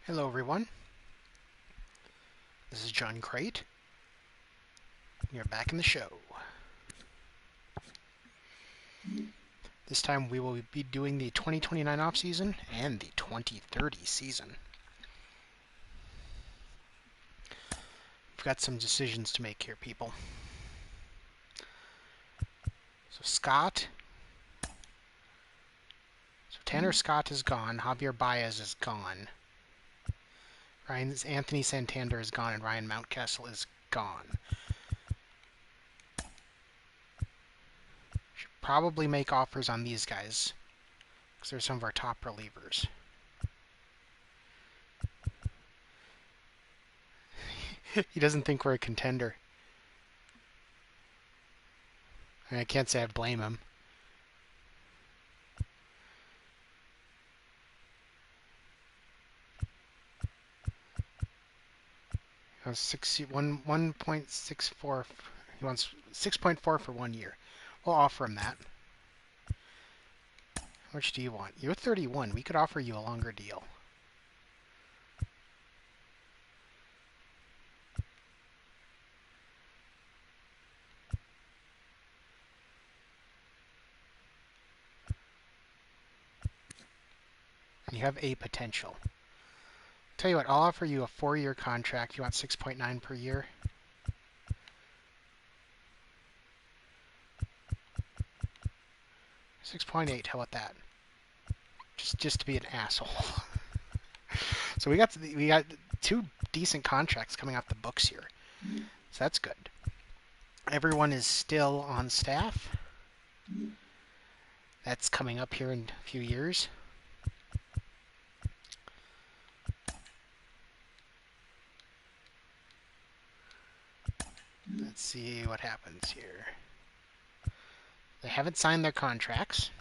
Hello everyone, this is John Crate. You're back in the show. This time we will be doing the 2029 off-season and the 2030 season. We've got some decisions to make here, people. Tanner Scott is gone, Javier Baez is gone, Anthony Santander is gone, and Ryan Mountcastle is gone. Should probably make offers on these guys, because they're some of our top relievers. He doesn't think we're a contender. I can't say I blame him. He wants 1.64. He wants 6.4 for 1 year. We'll offer him that. How much do you want? You're 31. We could offer you a longer deal. And you have a potential. Tell you what, I'll offer you a 4-year contract. You want 6.9 per year? $6.8. How about that? Just to be an asshole. So we got two decent contracts coming off the books here. So that's good. Everyone is still on staff. That's coming up here in a few years. Let's see what happens here. They haven't signed their contracts.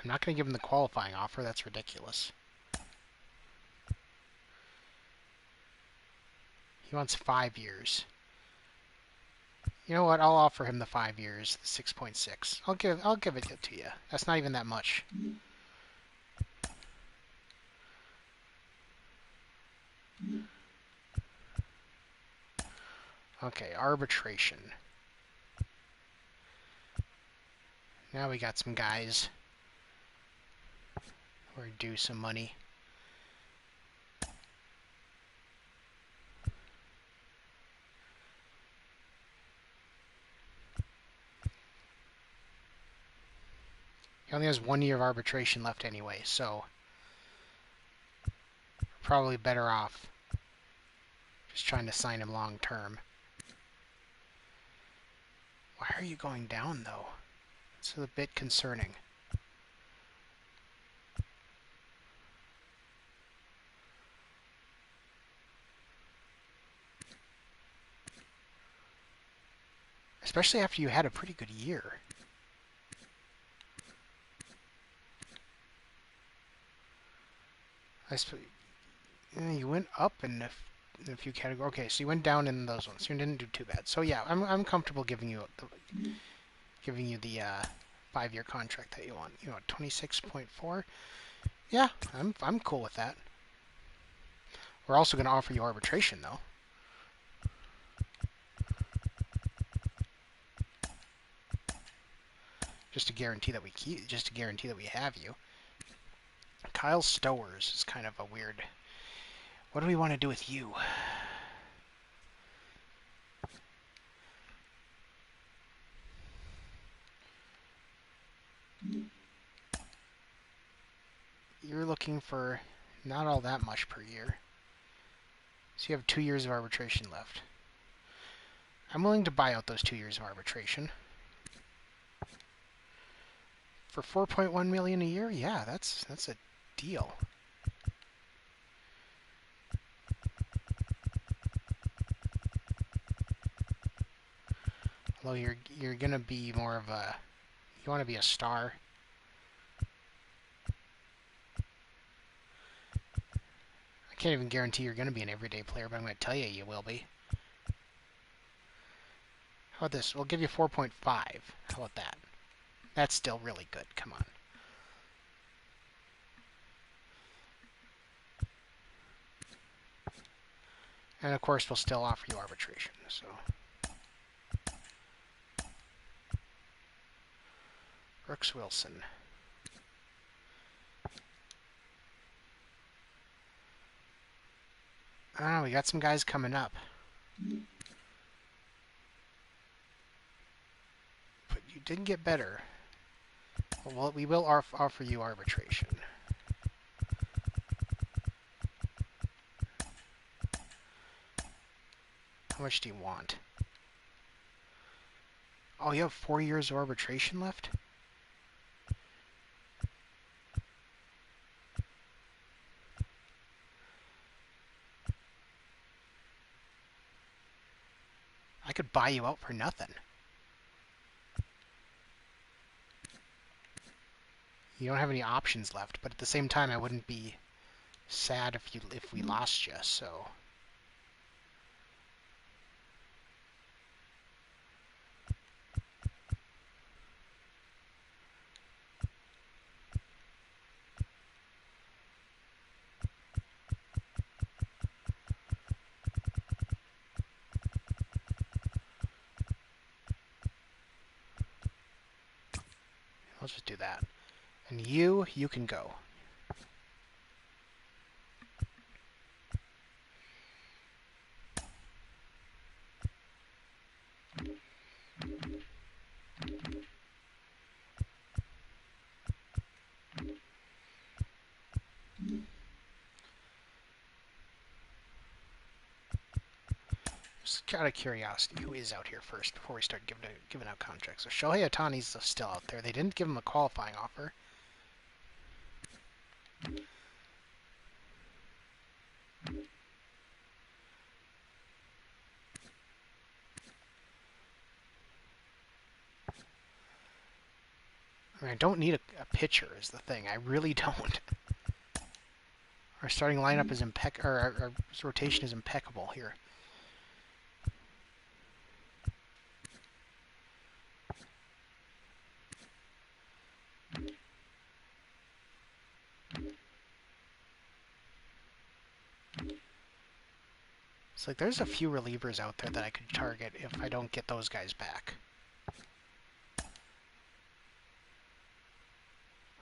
I'm not going to give them the qualifying offer. That's ridiculous. He wants 5 years. You know what? I'll offer him the 5 years, the 6.6. I'll give it to you. That's not even that much. Okay, arbitration. Now we got some guys who are due some money. He only has 1 year of arbitration left anyway, so we're probably better off just trying to sign him long term. Why are you going down, though? It's a bit concerning. Especially after you had a pretty good year. You went up in a few categories. Okay, so you went down in those ones. You didn't do too bad. So yeah, I'm comfortable giving you the 5-year contract that you want. You know, 26.4. Yeah, I'm cool with that. We're also going to offer you arbitration, though. Just to guarantee that we have you. Kyle Stowers is kind of a weird. What do we want to do with you? You're looking for not all that much per year. So you have 2 years of arbitration left. I'm willing to buy out those 2 years of arbitration. For $4.1 million a year? Yeah, that's a deal. Although you're gonna be more of a, you want to be a star. I can't even guarantee you're gonna be an everyday player, but I'm gonna tell you you will be. How about this? We'll give you 4.5. How about that? That's still really good. Come on. And of course, we'll still offer you arbitration. So, Brooks Wilson. Ah, we got some guys coming up. But you didn't get better. Well, we will offer you arbitration. How much do you want? Oh, you have 4 years of arbitration left? I could buy you out for nothing. You don't have any options left, but at the same time, I wouldn't be sad if we lost you, so... Let's just do that. And you can go. Just out of curiosity, who is out here first before we start giving out contracts? So Shohei Ohtani's still out there. They didn't give him a qualifying offer. I mean, I don't need a pitcher is the thing. I really don't. Our starting lineup is our rotation is impeccable here. It's like there's a few relievers out there that I could target if I don't get those guys back.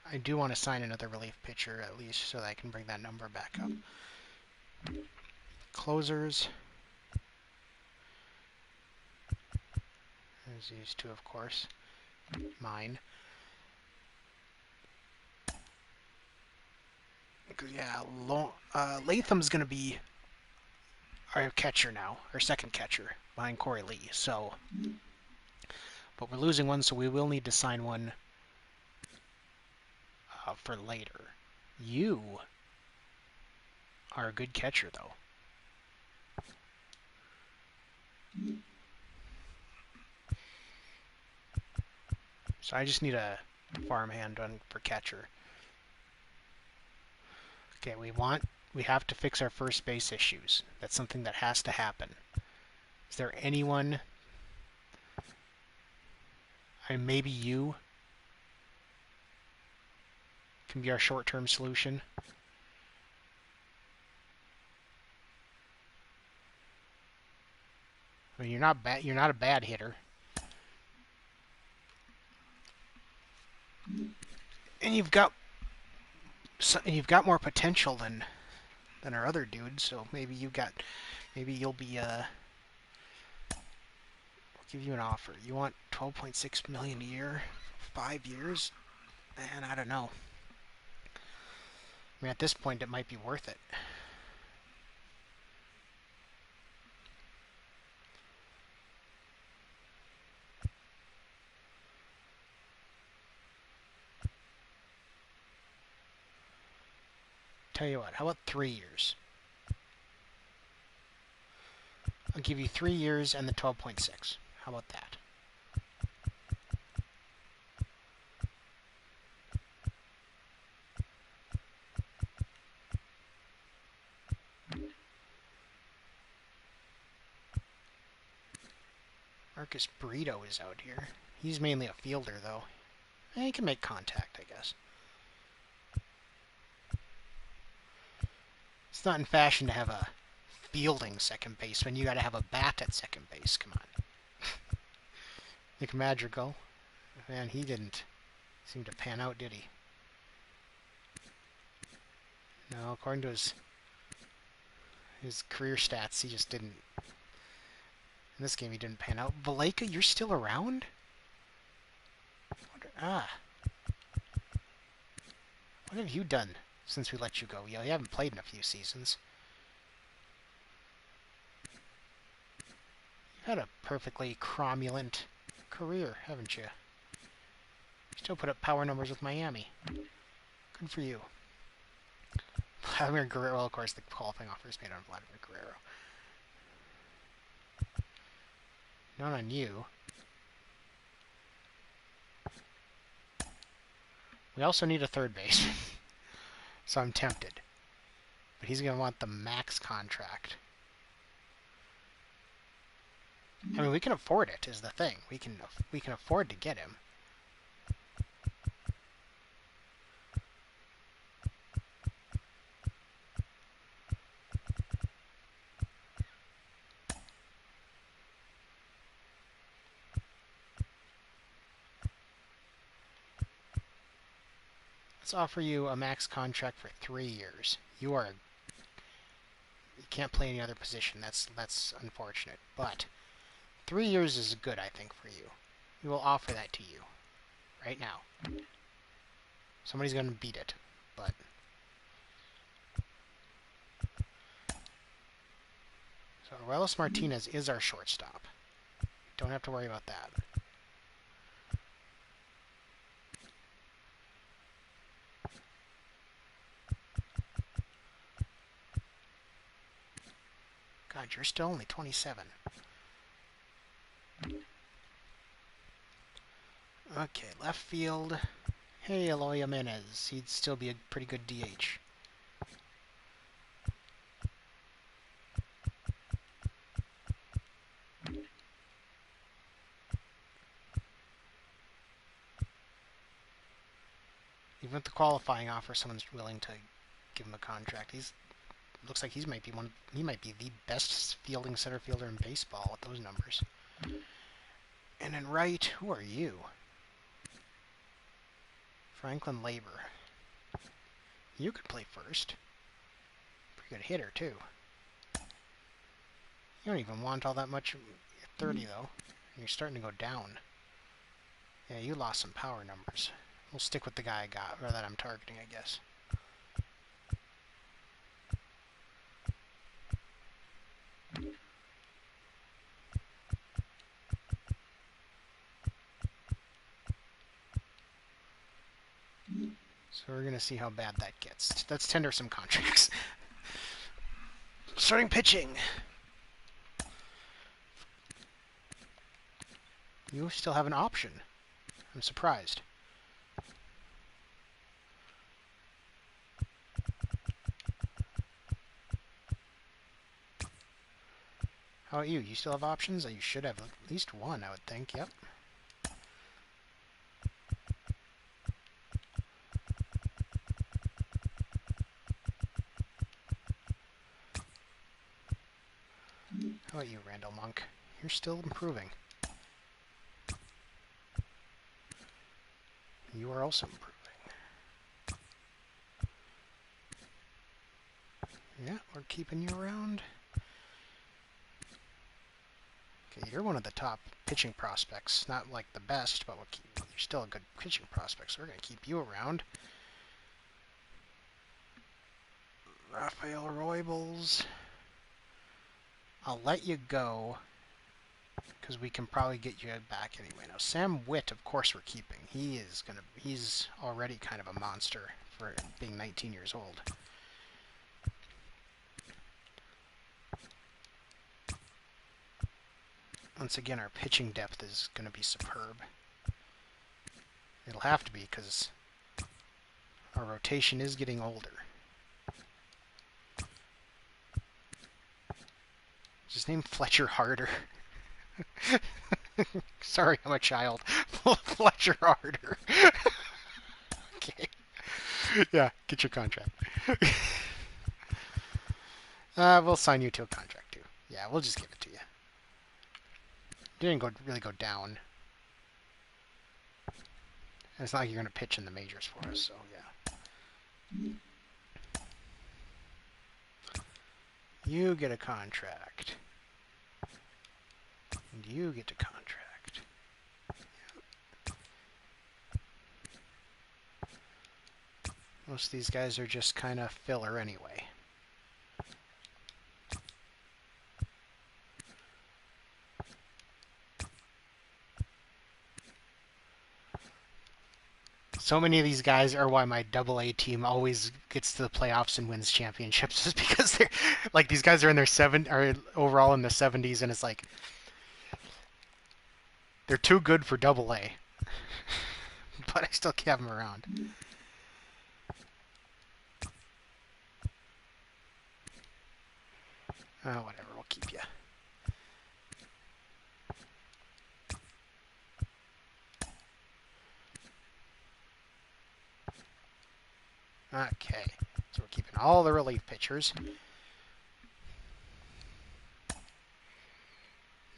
I do want to sign another relief pitcher at least so that I can bring that number back up. Closers. There's these two, of course. Mine. Yeah, Latham's going to be our catcher now, our second catcher, behind Corey Lee. So, but we're losing one, so we will need to sign one for later. You are a good catcher, though. So I just need a farmhand for catcher. Okay, we have to fix our first base issues. That's something that has to happen. Is there anyone, maybe you can be our short-term solution? I mean, you're not bad. You're not a bad hitter, and you've got more potential than our other dude. So maybe you'll be we'll give you an offer. You want 12.6 million a year, 5 years, and I don't know. I mean, at this point, it might be worth it. Tell you what, how about 3 years? I'll give you 3 years and the 12.6. How about that? Marcus Brito is out here. He's mainly a fielder, though. He can make contact, I guess. It's not in fashion to have a fielding second baseman. You got to have a bat at second base. Come on. Nick Madrigal. Man, he didn't seem to pan out, did he? No, according to his career stats, he just didn't. In this game, he didn't pan out. Valleca, you're still around? What have you done since we let you go? You haven't played in a few seasons. You've had a perfectly cromulent career, haven't you? You still put up power numbers with Miami. Good for you. Vladimir Guerrero, well, of course, the qualifying offer is made on Vladimir Guerrero. Not on you. We also need a third baseman. So I'm tempted. But he's going to want the max contract. I mean, we can afford it, is the thing. We can afford to get him. Let's offer you a max contract for 3 years. You can't play any other position. That's unfortunate. But 3 years is good, I think, for you. We will offer that to you right now. Somebody's going to beat it, but so Orioles Martinez is our shortstop. Don't have to worry about that. God, you're still only 27. Okay, left field. Hey, Eloy Jimenez. He'd still be a pretty good DH. Even with the qualifying offer, someone's willing to give him a contract. Looks like he might be the best fielding center fielder in baseball with those numbers. And in right, who are you? Franklin Labor. You could play first. Pretty good hitter, too. You don't even want all that much. You're 30, though. And you're starting to go down. Yeah, you lost some power numbers. We'll stick with the guy I got, or that I'm targeting, I guess. So we're going to see how bad that gets. Let's tender some contracts. Starting pitching. You still have an option. I'm surprised. How about you? You still have options? You should have at least one, I would think. Yep. How about you, Randall Monk? You're still improving. You are also improving. Yeah, we're keeping you around. Okay, you're one of the top pitching prospects. Not like the best, but you're still a good pitching prospect, so we're going to keep you around. Rafael Roybals. I'll let you go, because we can probably get you back anyway. Now, Sam Witt, of course, we're keeping. He's already kind of a monster for being 19 years old. Once again, our pitching depth is going to be superb. It'll have to be, because our rotation is getting older. Is his name Fletcher Harder? Sorry, I'm a child. Fletcher harder. Okay. Yeah, get your contract. We'll sign you to a contract too. Yeah, we'll just give it to you. You didn't really go down. And it's not like you're going to pitch in the majors for us, so yeah. You get a contract. And you get a contract. Most of these guys are just kind of filler anyway. So many of these guys are why my AA team always gets to the playoffs and wins championships, is because they're like these guys are in their are overall in their 70s, and it's like they're too good for AA, but I still have them around. Whatever, we'll keep you. Okay, so we're keeping all the relief pitchers.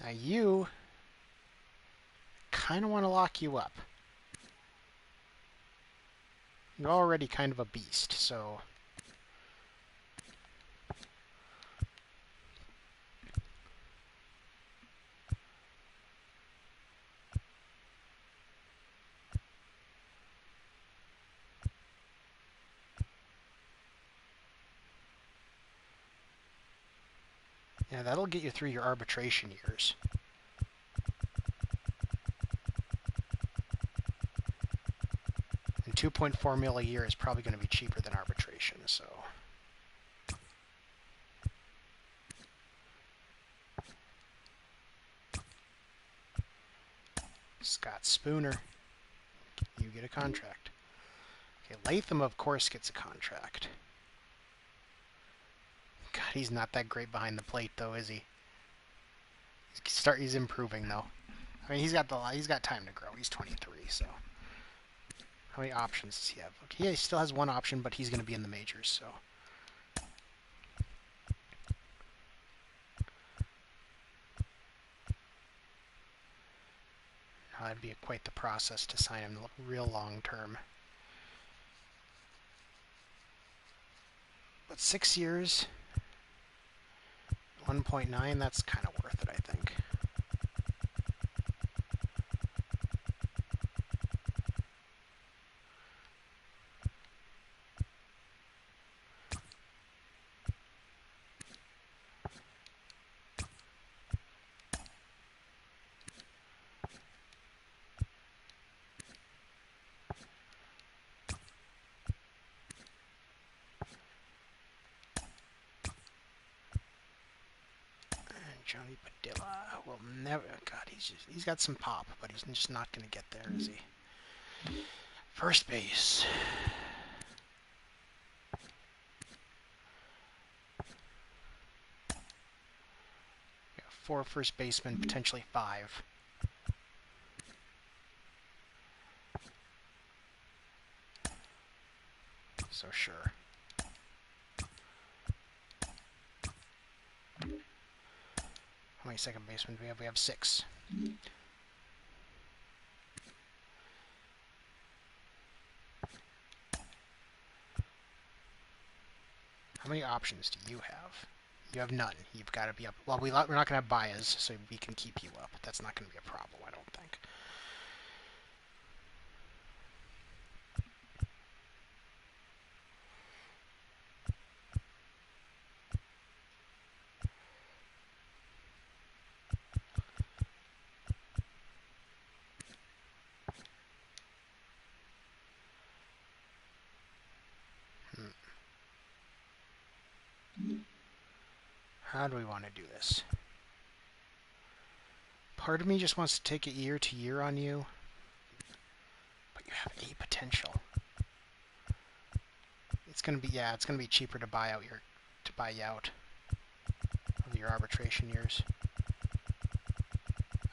Now you kind of want to lock you up. You're already kind of a beast, so... Yeah, that'll get you through your arbitration years. And 2.4 mil a year is probably going to be cheaper than arbitration, so... Scott Spooner, you get a contract. Okay, Latham, of course, gets a contract. God, he's not that great behind the plate, though, is he? He's improving, though. I mean, he's got time to grow. He's 23, so... How many options does he have? Okay, yeah, he still has one option, but he's going to be in the majors, so... That'd be quite the process to sign him real long term. But 6 years, 1.9, that's kind of worth it, I think. Johnny Padilla will never... God, he's got some pop, but he's just not going to get there, is he? First base. Yeah, 4 first basemen, potentially 5. So sure. How many second basemen do we have? We have 6. How many options do you have? You have none. You've got to be up. Well, we're not going to have Baez, so we can keep you up. That's not going to be a problem, I don't think. How do we want to do this? Part of me just wants to take it year to year on you, but you have a potential. It's gonna be it's gonna be cheaper to buy you out of your arbitration years.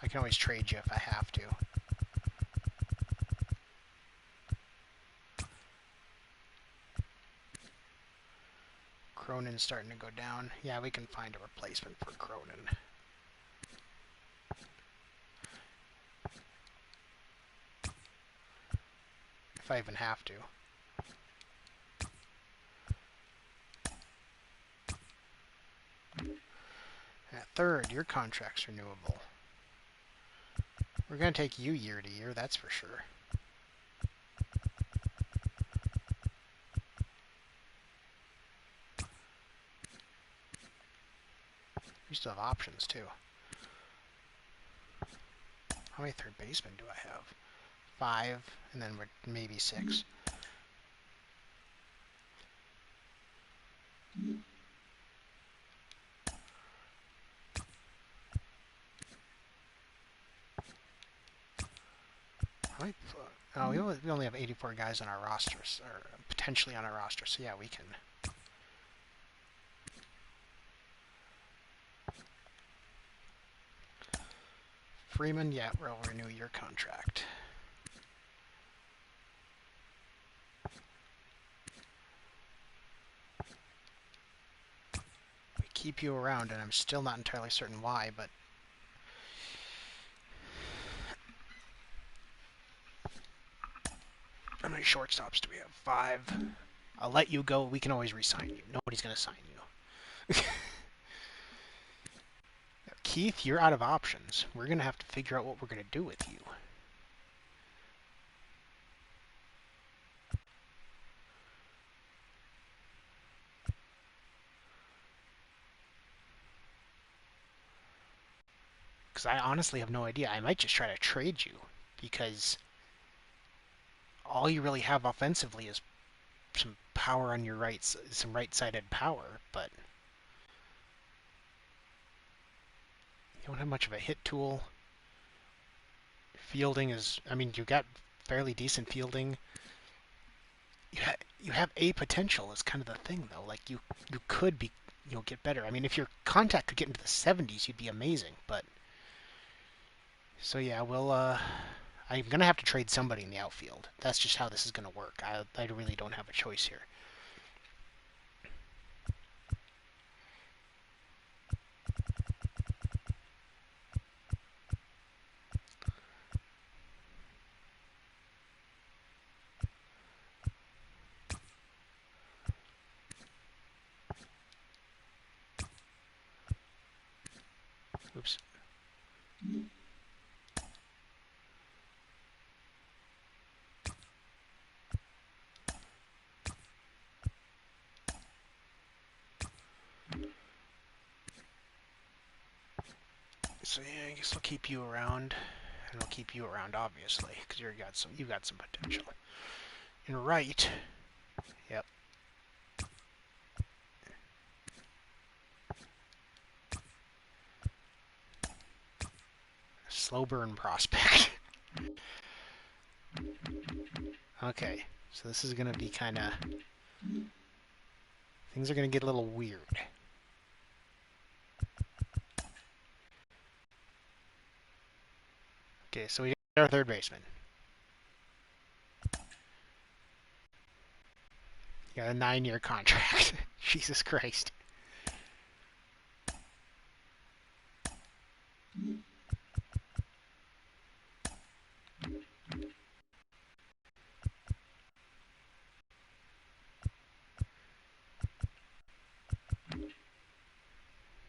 I can always trade you if I have to. Cronin's starting to go down. Yeah, we can find a replacement for Cronin. If I even have to. At third, your contract's renewable. We're going to take you year to year, that's for sure. You still have options, too. How many third basemen do I have? 5, and then we're maybe 6. How many, oh, we only have 84 guys on our roster, or potentially on our roster, so yeah, we can. Freeman, yeah, we'll renew your contract. We keep you around, and I'm still not entirely certain why, but how many shortstops do we have? 5. I'll let you go. We can always re-sign you. Nobody's going to sign you. Keith, you're out of options. We're going to have to figure out what we're going to do with you. Because I honestly have no idea. I might just try to trade you, because all you really have offensively is some power on your right, some right-sided power, but you don't have much of a hit tool. Fielding is, I mean, you got fairly decent fielding. You have a potential is kind of the thing, though. Like you could be, get better. I mean, if your contact could get into the 70s, you'd be amazing. But so yeah, we'll. I'm gonna have to trade somebody in the outfield. That's just how this is gonna work. I really don't have a choice here. Oops. So yeah, I guess I'll keep you around, and I'll keep you around obviously, because you got some potential. And right, yep. Slow burn prospect. Okay, so this is gonna be kind of. Things are gonna get a little weird. Okay, so we got our third baseman. You got a 9-year contract. Jesus Christ.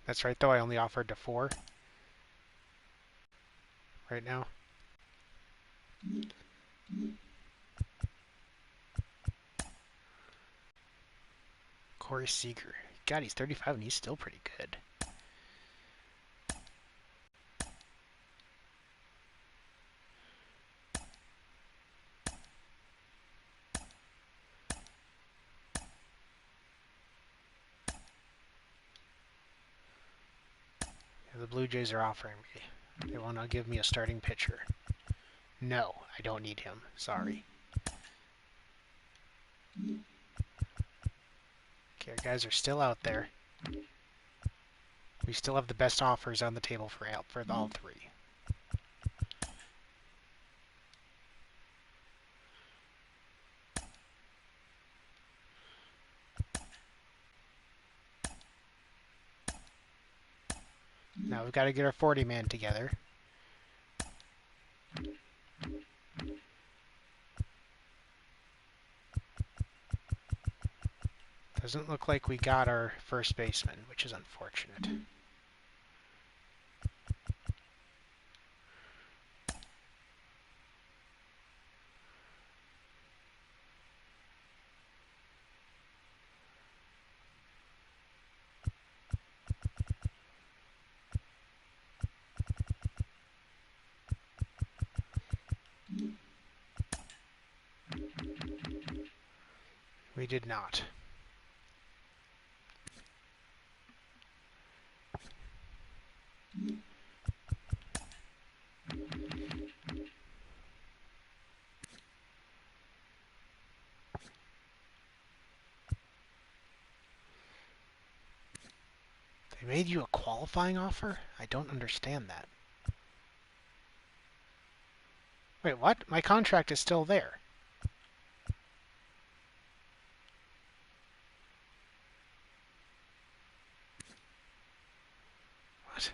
That's right, though. I only offered to 4 right now. Corey Seager. God, he's 35 and he's still pretty good. Yeah, the Blue Jays are offering me. They want to give me a starting pitcher. No, I don't need him. Sorry. Okay, our guys are still out there. We still have the best offers on the table for all 3. Now we've got to get our 40-man together. Doesn't look like we got our first baseman, which is unfortunate. We did not. They made you a qualifying offer? I don't understand that. Wait, what? My contract is still there. What?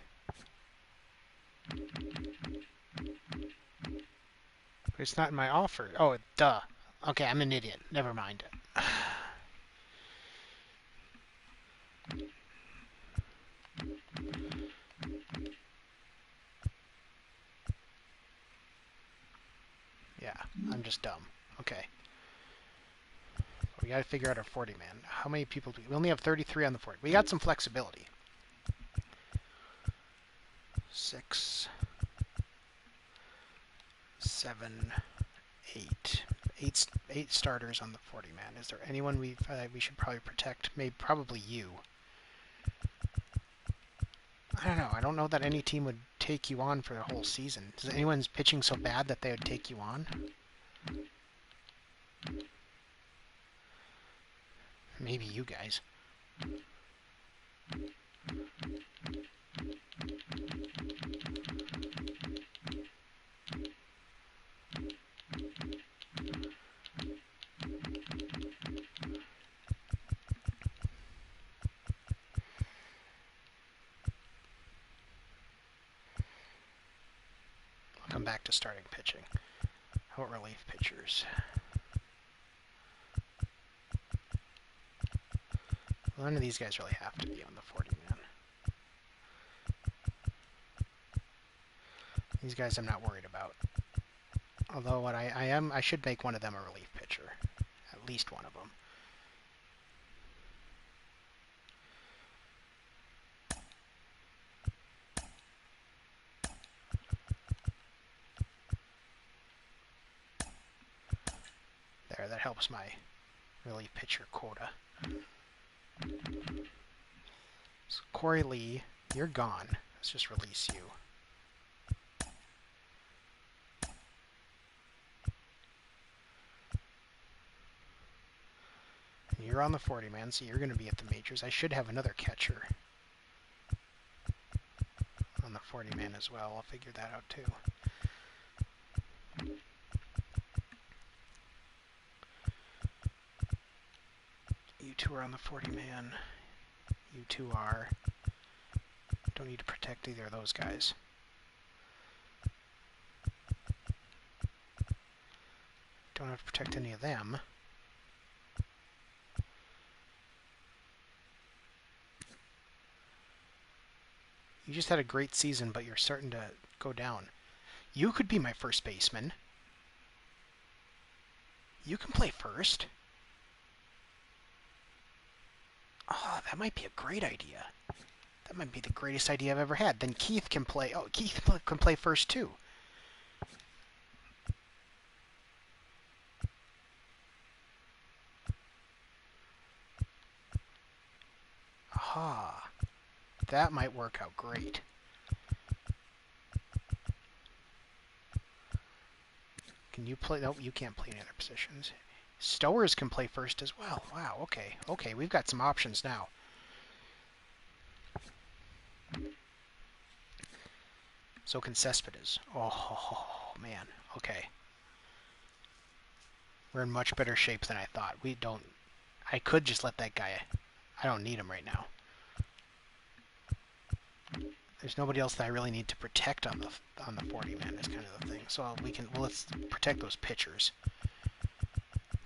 But it's not in my offer. Oh, duh. Okay, I'm an idiot. Never mind. Yeah, I'm just dumb. Okay. We gotta figure out our 40-man. How many people do we only have 33 on the 40. We got some flexibility. 6, 7, 8. Eight starters on the 40-man. Is there anyone we should probably protect? Maybe probably you. I don't know. I don't know that any team would take you on for the whole season. Is anyone's pitching so bad that they would take you on? Maybe you guys. I'll come back to starting pitching. How about relief pitchers? Well, none of these guys really have to be on the 40-man. These guys I'm not worried about. Although what I should make one of them a relief pitcher. At least one of them. There, that helps my relief pitcher quota. So Corey Lee, you're gone. Let's just release you. You're on the 40-man, so you're going to be at the majors. I should have another catcher on the 40-man as well. I'll figure that out too. You two are on the 40-man. You two are. Don't need to protect either of those guys. Don't have to protect any of them. You just had a great season, but you're starting to go down. You could be my first baseman. You can play first. Oh, that might be a great idea. That might be the greatest idea I've ever had. Then Keith can play. Oh, Keith can play first too. Aha. That might work out great. Can you play? Nope, you can't play in other positions. Stowers can play first as well. Wow, okay. Okay, we've got some options now. So can Cespedes. Oh, man. Okay. We're in much better shape than I thought. We don't... I could just let that guy... I don't need him right now. There's nobody else that I really need to protect on the 40 man is kind of the thing. So let's protect those pitchers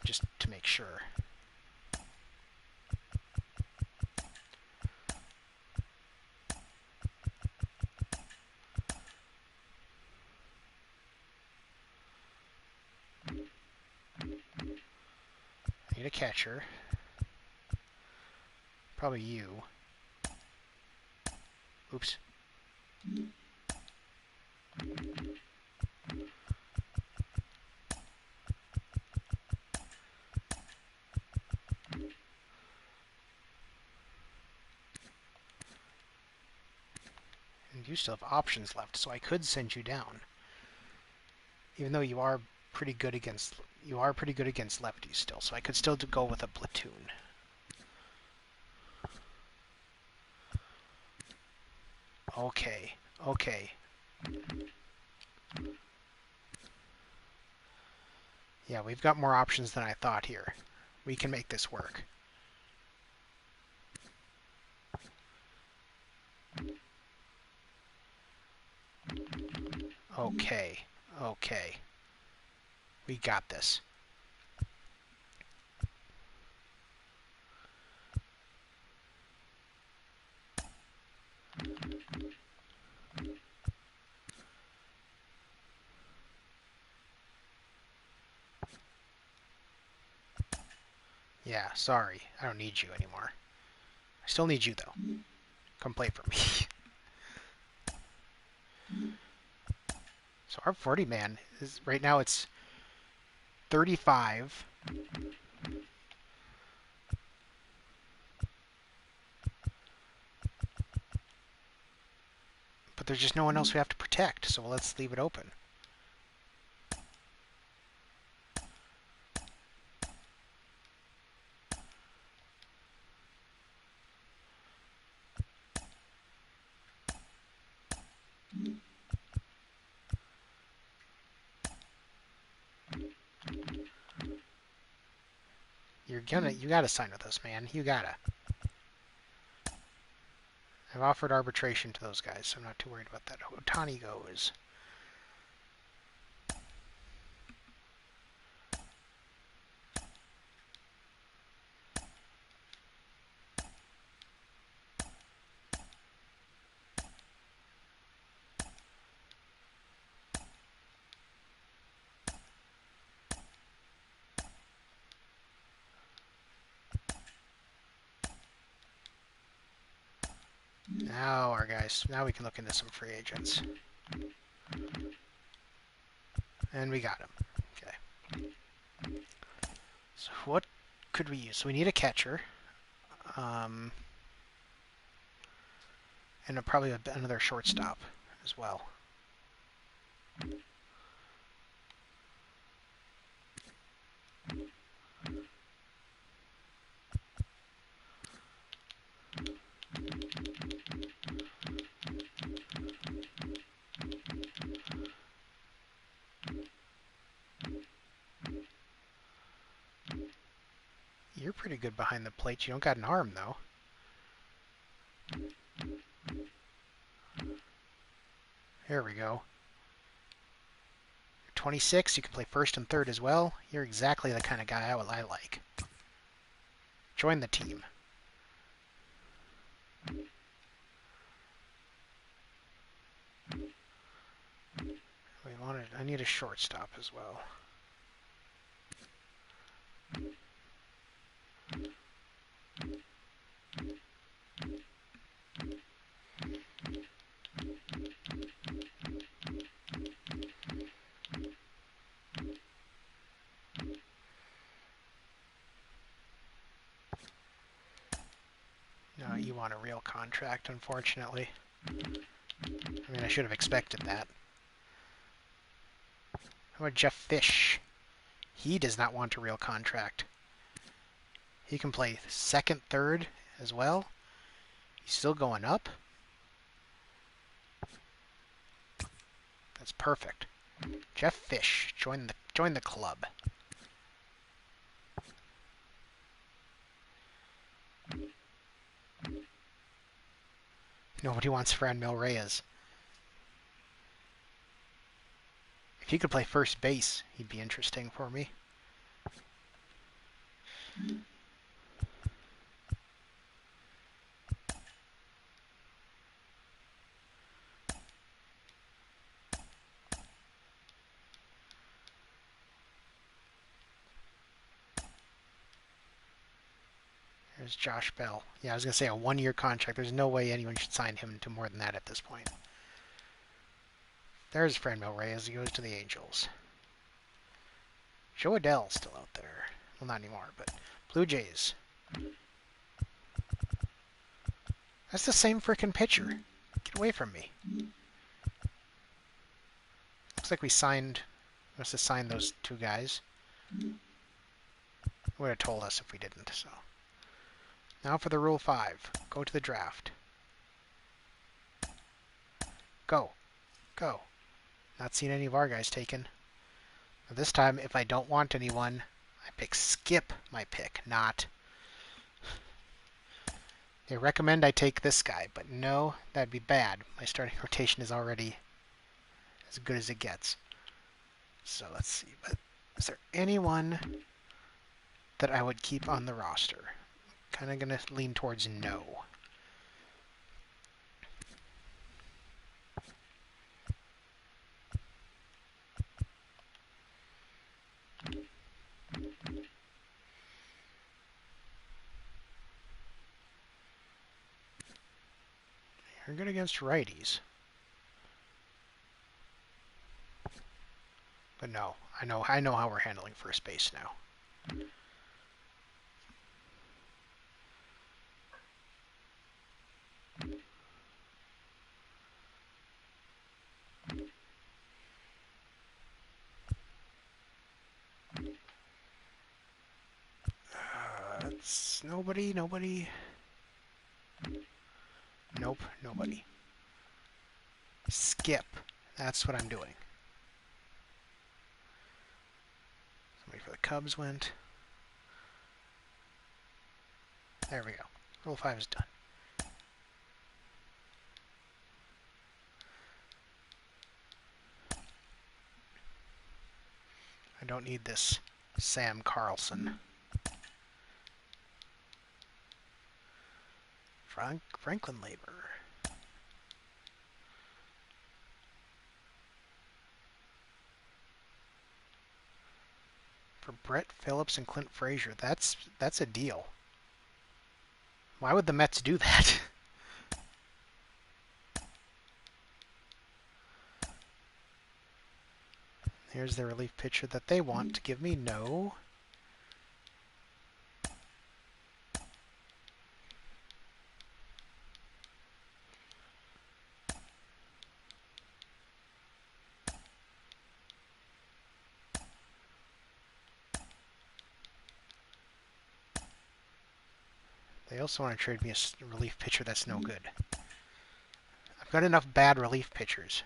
just to make sure. I need a catcher. Probably you. Oops. And you still have options left, so I could send you down. Even though you are pretty good against lefties still, so I could still go with a platoon. Okay, okay. Yeah, we've got more options than I thought here. We can make this work. Okay, okay. We got this. Yeah, sorry. I don't need you anymore. I still need you, though. Come play for me. So our 40 man is right now it's 35. But there's just no one else we have to protect, so let's leave it open. You gotta sign with us, man. You gotta. I've offered arbitration to those guys, so I'm not too worried about that. Otani goes. Now we can look into some free agents. And we got him. Okay. So what could we use? So we need a catcher. And probably another shortstop as well. You're pretty good behind the plate. You don't got an arm, though. There we go. You're 26. You can play first and third as well. You're exactly the kind of guy I like. Join the team. I need a shortstop as well. No, you want a real contract, unfortunately. I mean, I should have expected that. How about Jeff Fish? He does not want a real contract. He can play second, third as well. He's still going up. That's perfect. Jeff Fish, join the club. Nobody wants Franmil Reyes. If he could play first base, he'd be interesting for me. There's Josh Bell. Yeah, I was going to say a one-year contract. There's no way anyone should sign him to more than that at this point. There's Franmil Reyes. He goes to the Angels. Joe Adell's still out there. Well, not anymore, but Blue Jays. That's the same freaking pitcher. Get away from me. Looks like we must have signed those two guys. Would have told us if we didn't, so. Now for the Rule 5. Go to the draft. Go. Go. Not seen any of our guys taken. This time, if I don't want anyone, I pick skip my pick, not... They recommend I take this guy, but no, that'd be bad. My starting rotation is already as good as it gets. So let's see. But is there anyone that I would keep on the roster? Kind of going to lean towards no. You're good against righties. But no, I know how we're handling first base now. It's nobody. Nope, nobody. Skip. That's what I'm doing. Somebody for the Cubs went. There we go. Rule 5 is done. I don't need this Sam Carlson. Franklin Labor. For Brett Phillips and Clint Frazier, that's a deal. Why would the Mets do that? Here's the relief pitcher that they want to give me. No. They also want to trade me a relief pitcher that's no good. I've got enough bad relief pitchers.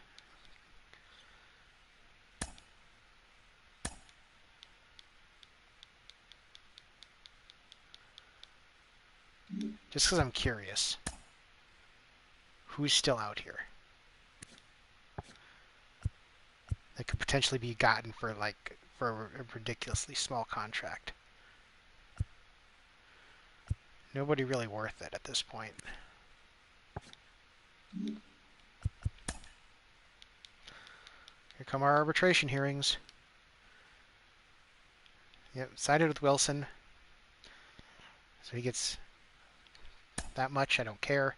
Just because I'm curious. Who's still out here? That could potentially be gotten for a ridiculously small contract. Nobody really worth it at this point. Here come our arbitration hearings. Yep, sided with Wilson. So he gets that much, I don't care.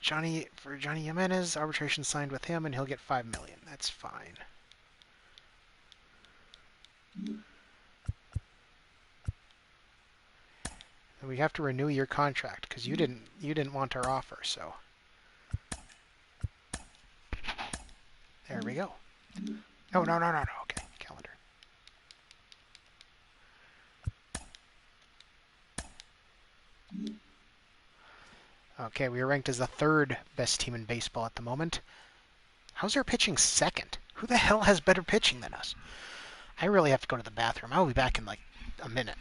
Johnny Jimenez, arbitration signed with him, and he'll get $5 million. That's fine. And we have to renew your contract because you didn't want our offer, so there we go. No. Okay, calendar. Okay, we are ranked as the 3rd best team in baseball at the moment. How's our pitching 2nd? Who the hell has better pitching than us? I really have to go to the bathroom. I'll be back in like a minute.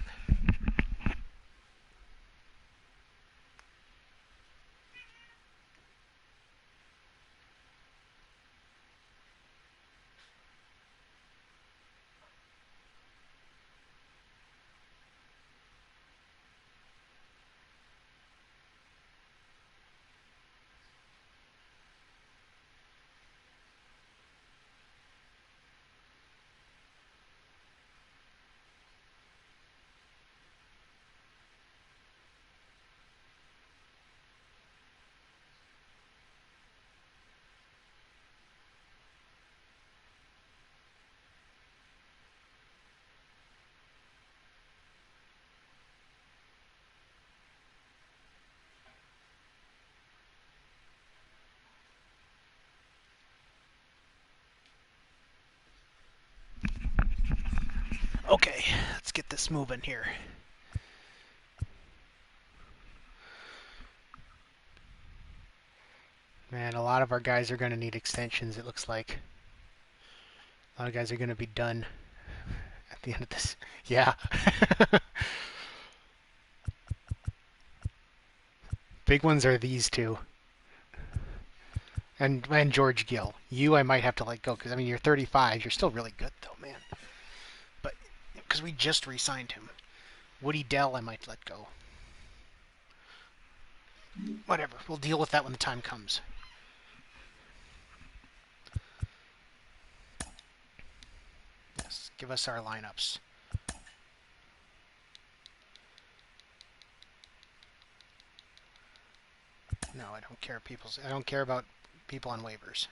Okay, let's get this moving here. Man, a lot of our guys are going to need extensions, it looks like. A lot of guys are going to be done at the end of this. Yeah. Big ones are these two. And George Gill. You, I might have to let go, because, I mean, you're 35. You're still really good, though, man. But, because we just re-signed him. Woody Dell, I might let go. Whatever. We'll deal with that when the time comes. Yes, give us our lineups. No, I don't care. I don't care about people on waivers.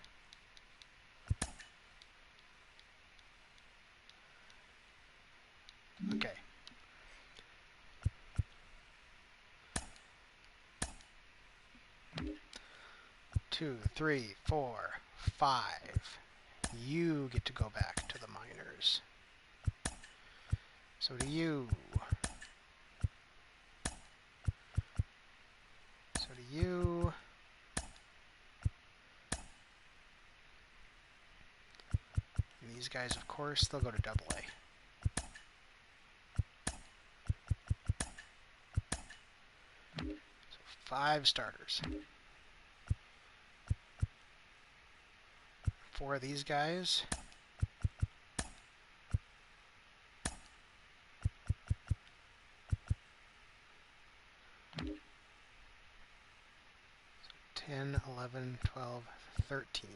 Okay. Two, three, four, five. You get to go back to the minors. So do you. So do you. And these guys, of course, they'll go to Double A. So 5 starters. 4 of these guys. So 10, 11, 12, 13.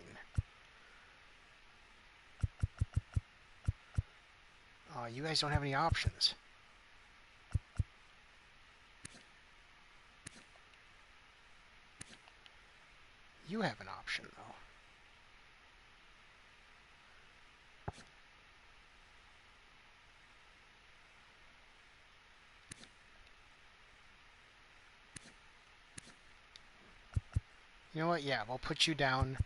Oh, you guys don't have any options. You have an option, though. You know what? Yeah, we'll put you down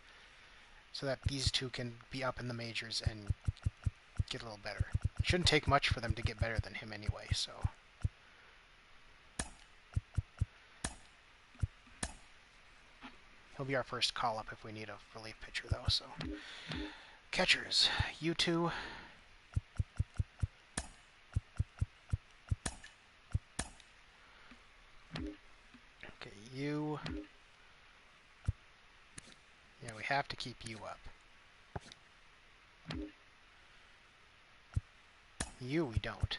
so that these two can be up in the majors and get a little better. It shouldn't take much for them to get better than him anyway, so... He'll be our first call-up if we need a relief pitcher, though, so... Catchers, you two. Okay, you. Yeah, we have to keep you up. You, we don't.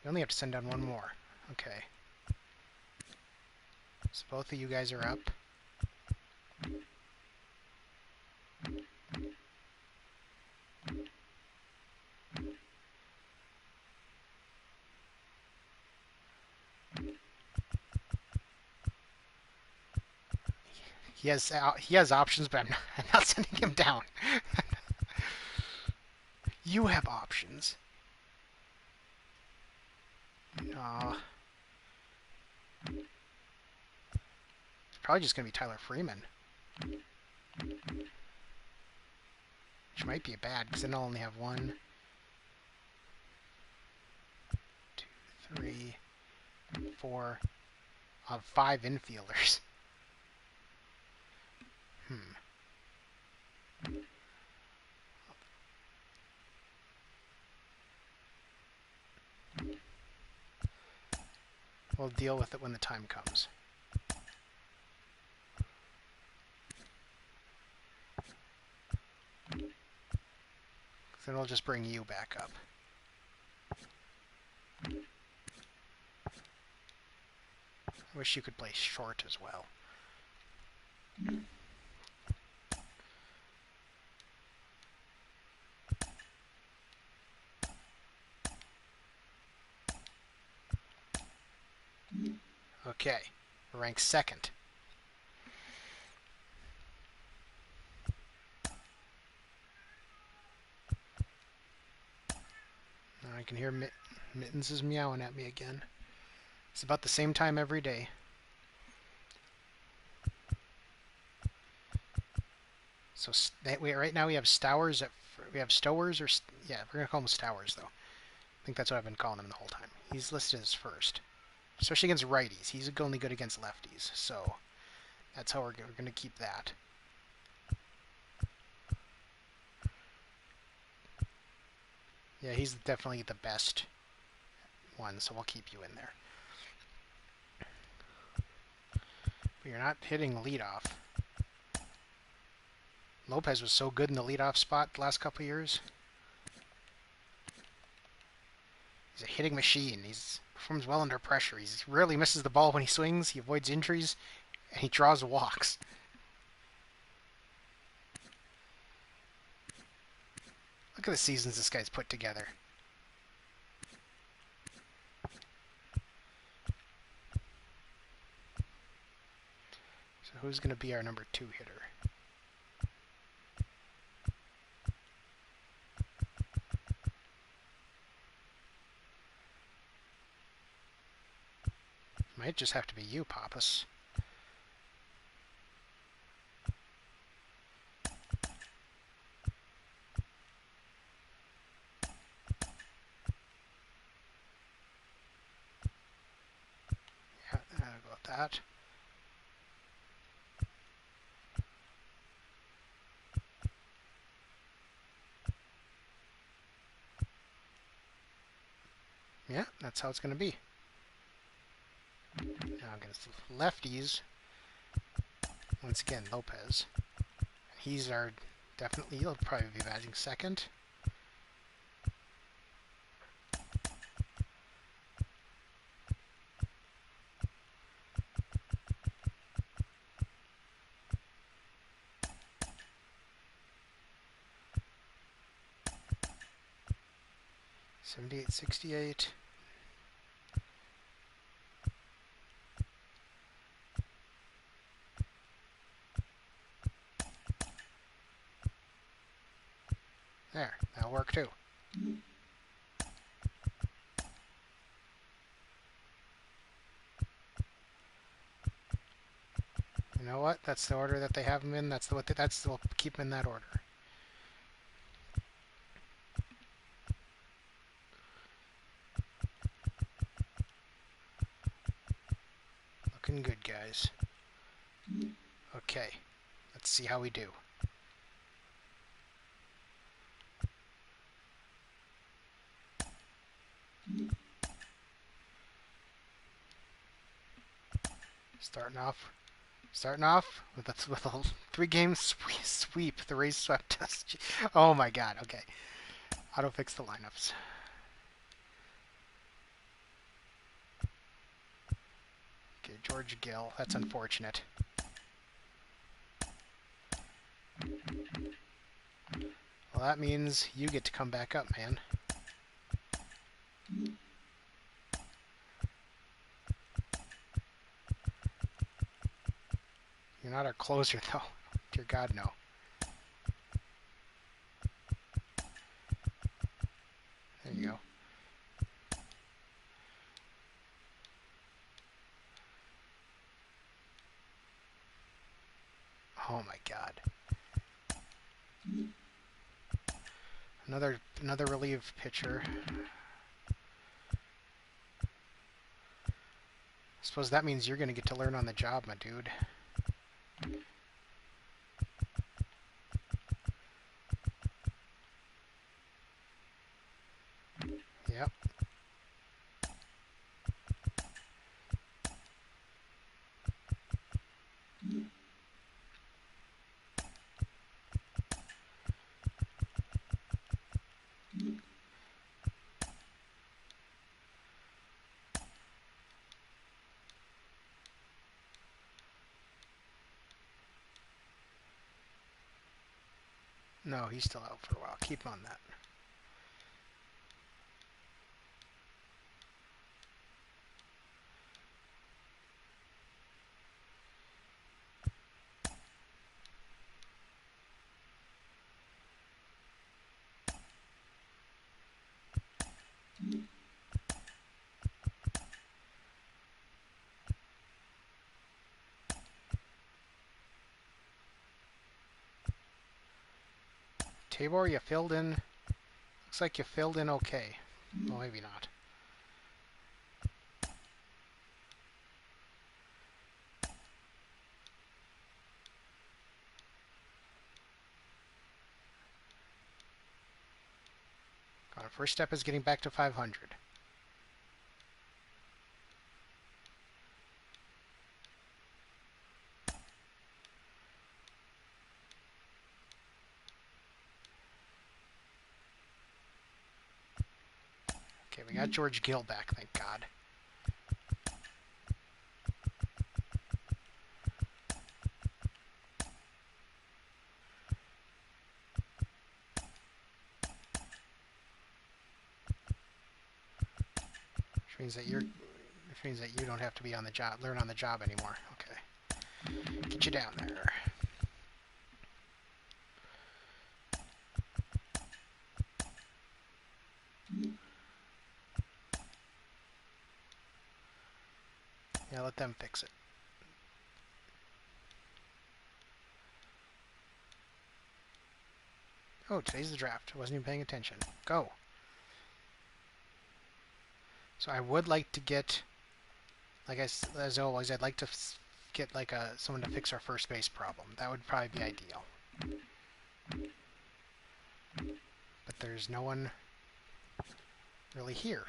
We only have to send down one more. Okay. So both of you guys are up. He has options, but I'm not sending him down. You have options. It's probably just going to be Tyler Freeman. Which might be bad, because then I'll only have 1, 2, 3, 4 of 5 infielders. We'll deal with it when the time comes. Then we'll just bring you back up. I wish you could play short as well. Okay, we're ranked 2nd. I can hear Mittens is meowing at me again. It's about the same time every day. So right now we have Stowers Stowers or yeah, we're gonna call him Stowers though. I think that's what I've been calling him the whole time. He's listed as first, especially against righties. He's only good against lefties, so that's how we're gonna keep that. Yeah, he's definitely the best one, so we'll keep you in there. But you're not hitting leadoff. Lopez was so good in the leadoff spot the last couple of years. He's a hitting machine. He performs well under pressure. He rarely misses the ball when he swings. He avoids injuries, and he draws walks. Look at the seasons this guy's put together. So who's going to be our number 2 hitter? Might just have to be you, Pappas. Yeah, I'll go with that. Yeah, that's how it's going to be. Now against lefties, once again, Lopez. He's our definitely, he'll probably be batting second. '78, '68. There, that'll work too. You know what? That's the order that they have him in. We'll keep him in that order. Looking good, guys. Okay, let's see how we do. Starting off with a 3-game sweep. The Rays swept us. Oh my God. Okay, auto fix the lineups. Okay, George Gill. That's unfortunate. Well, that means you get to come back up, man. You're not our closer, though. Dear God, no. There you go. Oh my God. Another relief pitcher. Suppose that means you're going to get to learn on the job, my dude. Yep. No, he's still out for a while. Keep him on that. Tabor, you filled in. Looks like you filled in okay. Well, maybe not. Our first step is getting back to 500. Okay, we got George Gill back, thank God. Which means that you don't have to be on the job, learn on the job anymore. Okay. Get you down there. Yeah, let them fix it. Oh, today's the draft. I wasn't even paying attention. Go. So I would like to get, like as always, I'd like to get like someone to fix our first base problem. That would probably be ideal. But there's no one really here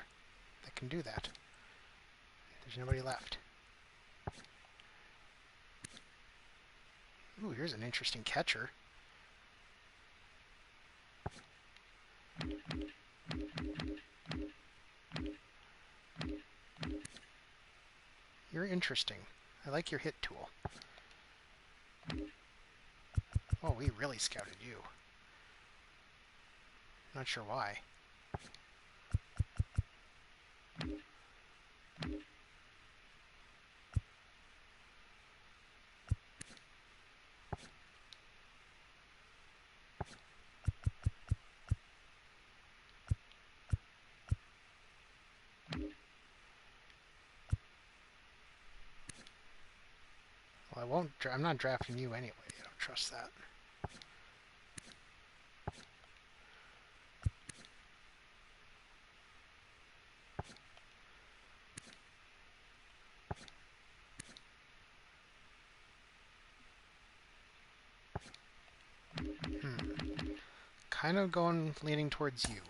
that can do that. There's nobody left. Ooh, here's an interesting catcher. You're interesting. I like your hit tool. Oh, we really scouted you. Not sure why. Well, I won't. I'm not drafting you anyway. I don't trust that. Kind of leaning towards you.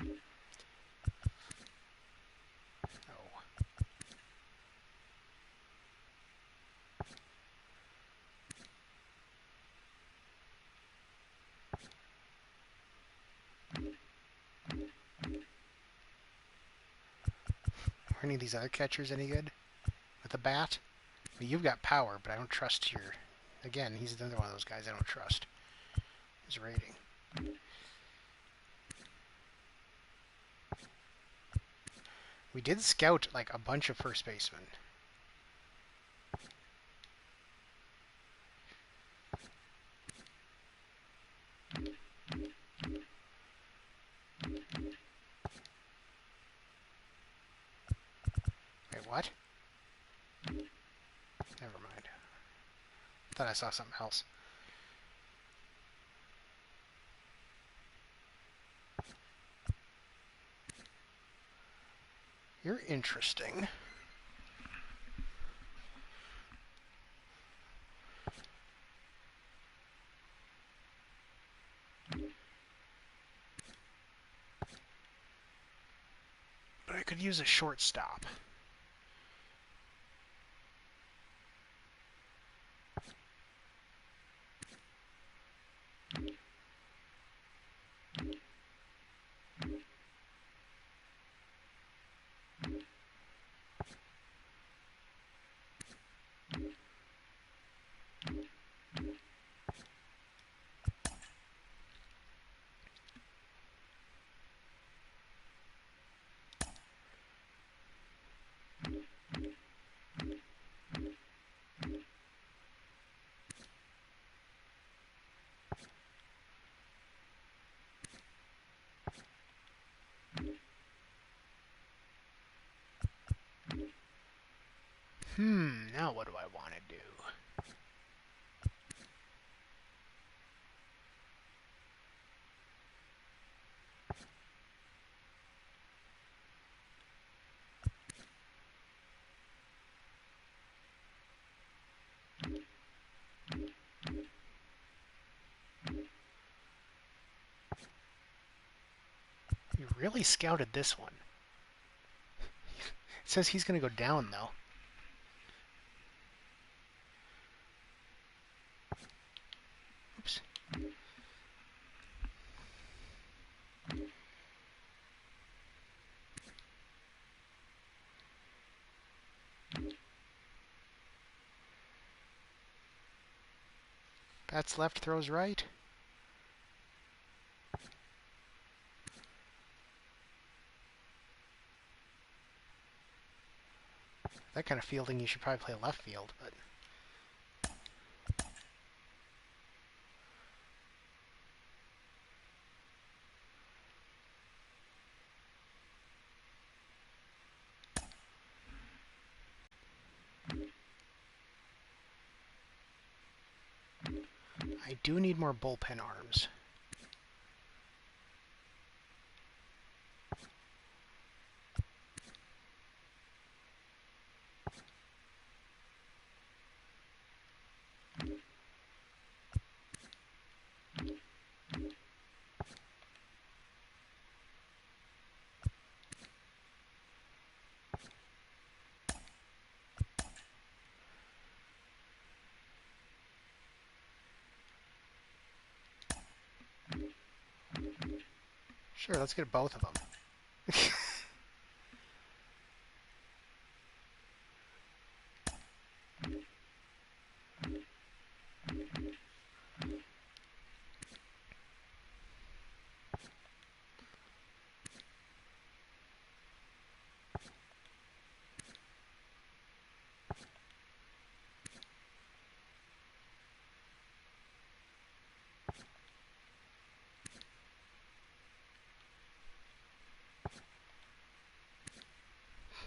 Oh. Are any of these other catchers any good? With a bat? I mean, you've got power, but I don't trust your... Again, he's another one of those guys I don't trust. His rating. We did scout, like, a bunch of first basemen. Wait, what? Never mind. Thought I saw something else. You're interesting. But I could use a shortstop. Now what do I want to do? really scouted this one. It says he's going to go down, though. Oops. Bats left, throws right. That kind of fielding, you should probably play left field, but... I do need more bullpen arms. Sure, let's get both of them.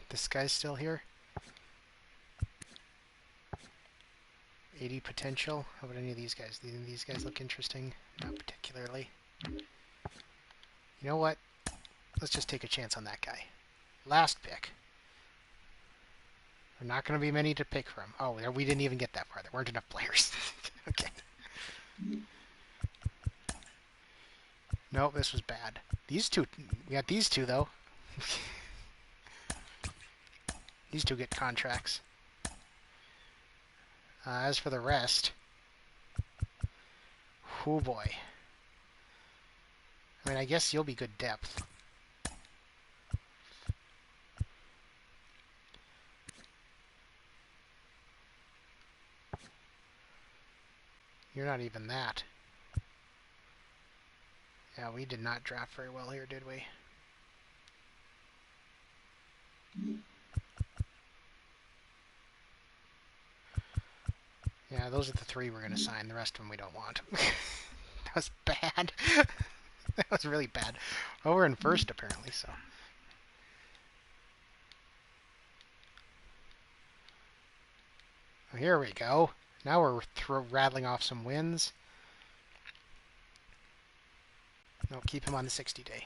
This guy's still here. 80 potential. How about any of these guys? Do any of these guys look interesting? Not particularly. You know what? Let's just take a chance on that guy. Last pick. There are not going to be many to pick from. Oh, we didn't even get that far. There weren't enough players. Okay. Nope, this was bad. These two, we got these two, though. These two get contracts. As for the rest... Oh boy. I mean, I guess you'll be good depth. You're not even that. Yeah, we did not draft very well here, did we? Yeah, those are the three we're going to sign. The rest of them we don't want. That was bad. That was really bad. Well, we're in first, apparently, so... Well, here we go. Now we're rattling off some wins. No, keep him on the 60-day.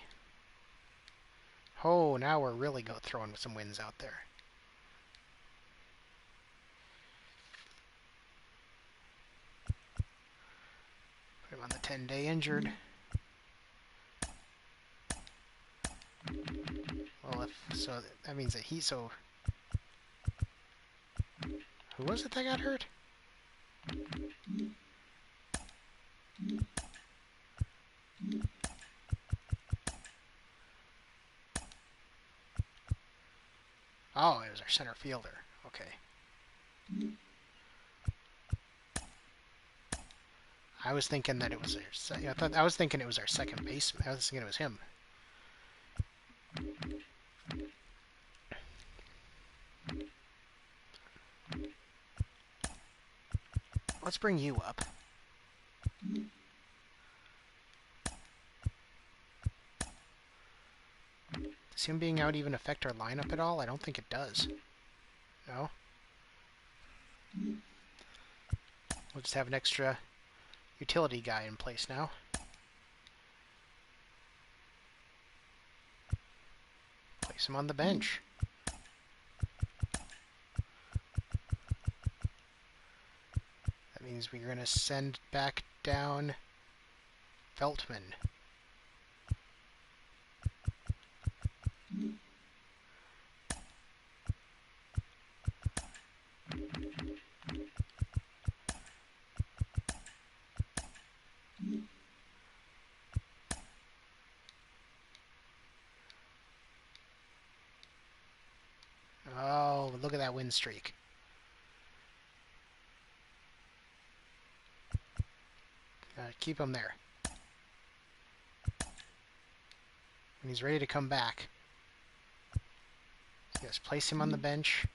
Oh, now we're really throwing some wins out there. Put him on the 10-day injured. Well, so that means that so... Who was it that got hurt? Oh, it was our center fielder. Okay. I was thinking that it was I was thinking it was our second baseman. I was thinking it was him. Let's bring you up. Does him being out even affect our lineup at all? I don't think it does. No? We'll just have an extra utility guy in place now. Place him on the bench. That means we're going to send back down Feltman. Oh, look at that win streak. Keep him there. When he's ready to come back, just place him on the bench.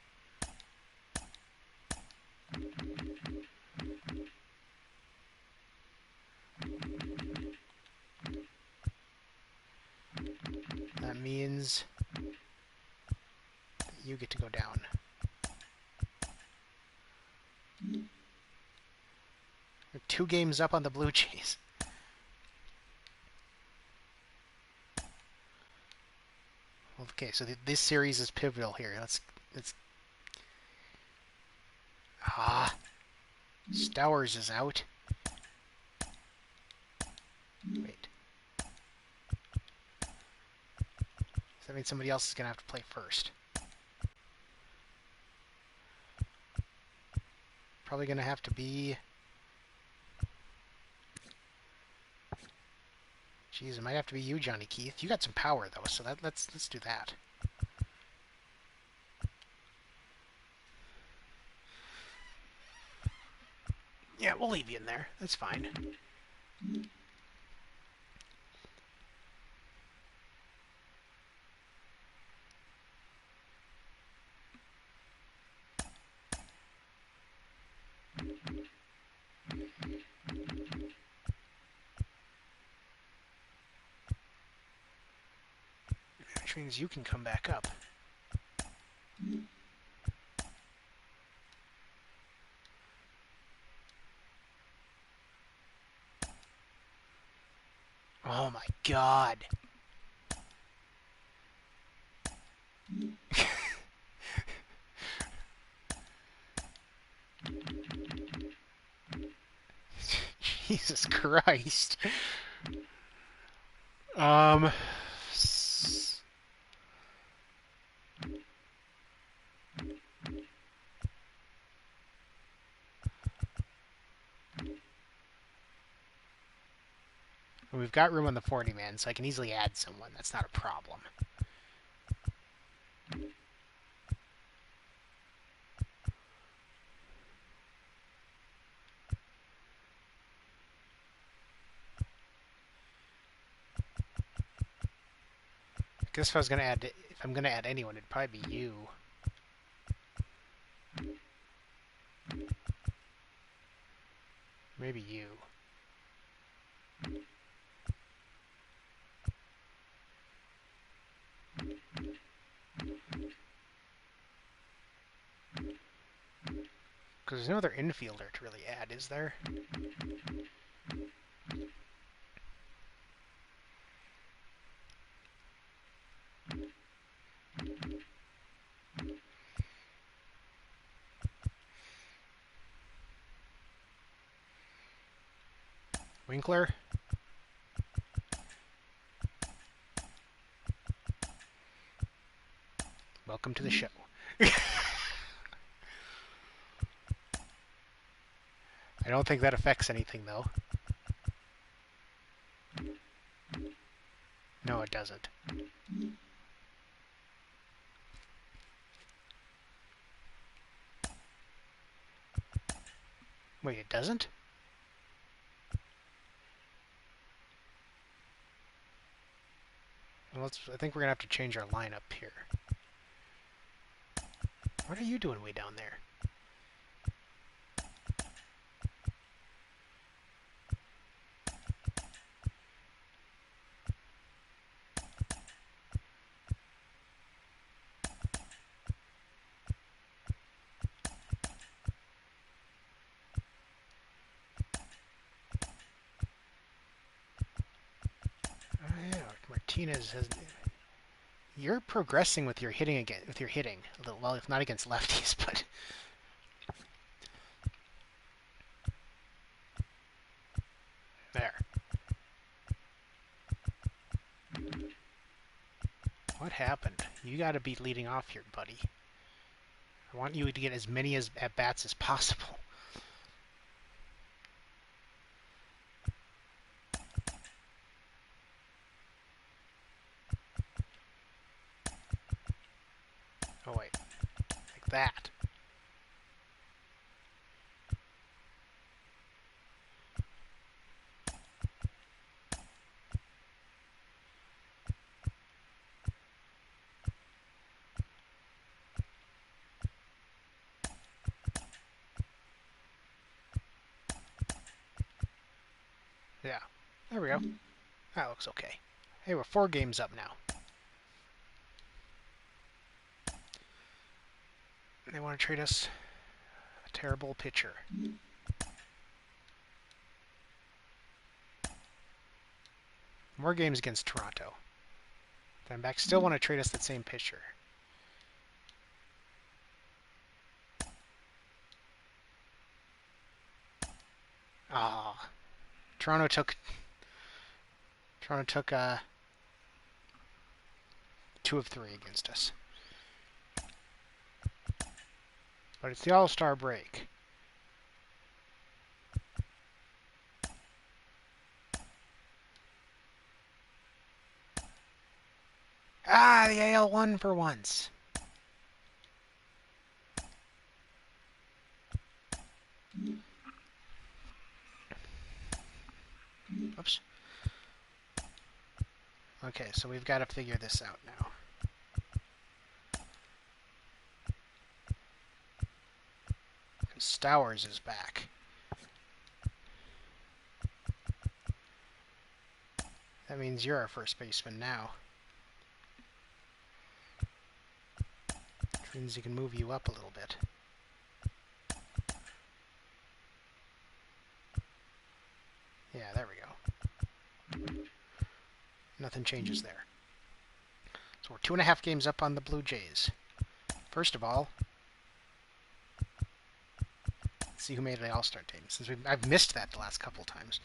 That means that you get to go down. We're 2 games up on the Blue Jays. Okay, so this series is pivotal here. Let's Stowers is out. Wait. So that means somebody else is gonna have to play first. Probably gonna have to be. Jeez, it might have to be you, Johnny Keith. You got some power though, so let's do that. Yeah, we'll leave you in there. That's fine. Which means you can come back up. Oh my god. Jesus Christ. We've got room on the 40-man, so I can easily add someone. That's not a problem. I guess if I'm gonna add anyone, it'd probably be you. Maybe you. Because there's no other infielder to really add, is there? Winkler? Welcome to the show. I don't think that affects anything, though. No, it doesn't. Wait, it doesn't? Well, I think we're going to have to change our lineup here. What are you doing way down there? Oh, yeah, Martinez has... You're progressing with your hitting again. With your hitting, a little, well, if not against lefties, but there. What happened? You got to be leading off here, buddy. I want you to get as many at bats as possible. Oh wait. that? Yeah. There we go. That looks okay. Hey, we're 4 games up now. They want to trade us a terrible pitcher. More games against Toronto. Diamondbacks still want to trade us that same pitcher. Ah, Toronto took 2 of 3 against us. But it's the All-Star break. Ah, the AL won for once. Oops. Okay, so we've got to figure this out now. Stowers is back. That means you're our first baseman now. Which means he can move you up a little bit. Yeah, there we go. Nothing changes there. So we're 2.5 games up on the Blue Jays. First of all, let's see who made the All-Star team. Since I've missed that the last couple times.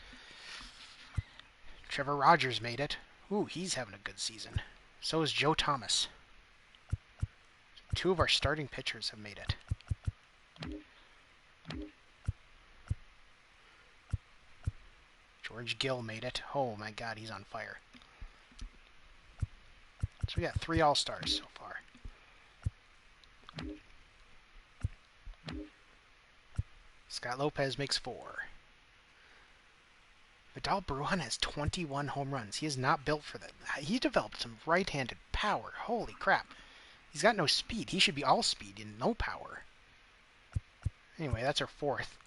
Trevor Rogers made it. Ooh, he's having a good season. So is Joe Thomas. 2 of our starting pitchers have made it. George Gill made it. Oh my god, he's on fire. So we got 3 All-Stars so far. Scott Lopez makes 4. Vidal Brujan has 21 home runs. He is not built for that. He developed some right-handed power. Holy crap. He's got no speed. He should be all speed and no power. Anyway, that's our 4th.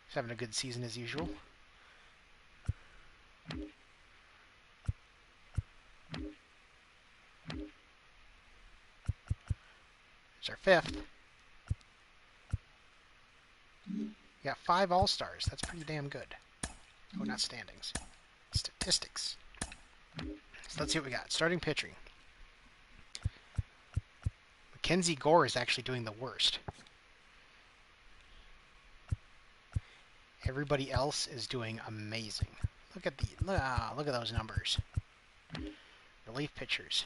He's having a good season as usual. It's our 5th. We got 5 All-Stars. That's pretty damn good. Oh, not standings. Statistics. So let's see what we got. Starting pitching. Mackenzie Gore is actually doing the worst. Everybody else is doing amazing. Look at those numbers. Relief pitchers.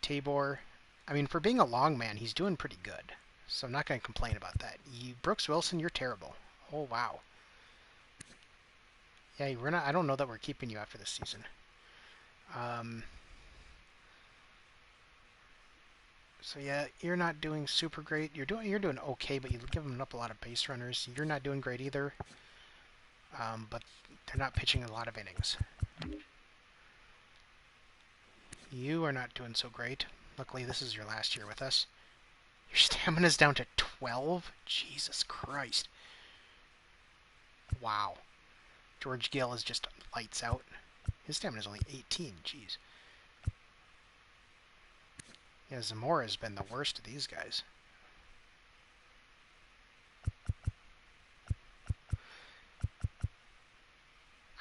Tabor. I mean, for being a long man, he's doing pretty good. So I'm not going to complain about that. Brooks Wilson, you're terrible. Oh, wow. Yeah, we're not. I don't know that we're keeping you after this season. So yeah, you're not doing super great. You're doing okay, but you're giving up a lot of base runners. You're not doing great either. But they're not pitching a lot of innings. You are not doing so great. Luckily, this is your last year with us. Your stamina's down to 12? Jesus Christ. Wow. George Gill is just lights out. His stamina's only 18. Jeez. Yeah, Zamora's been the worst of these guys.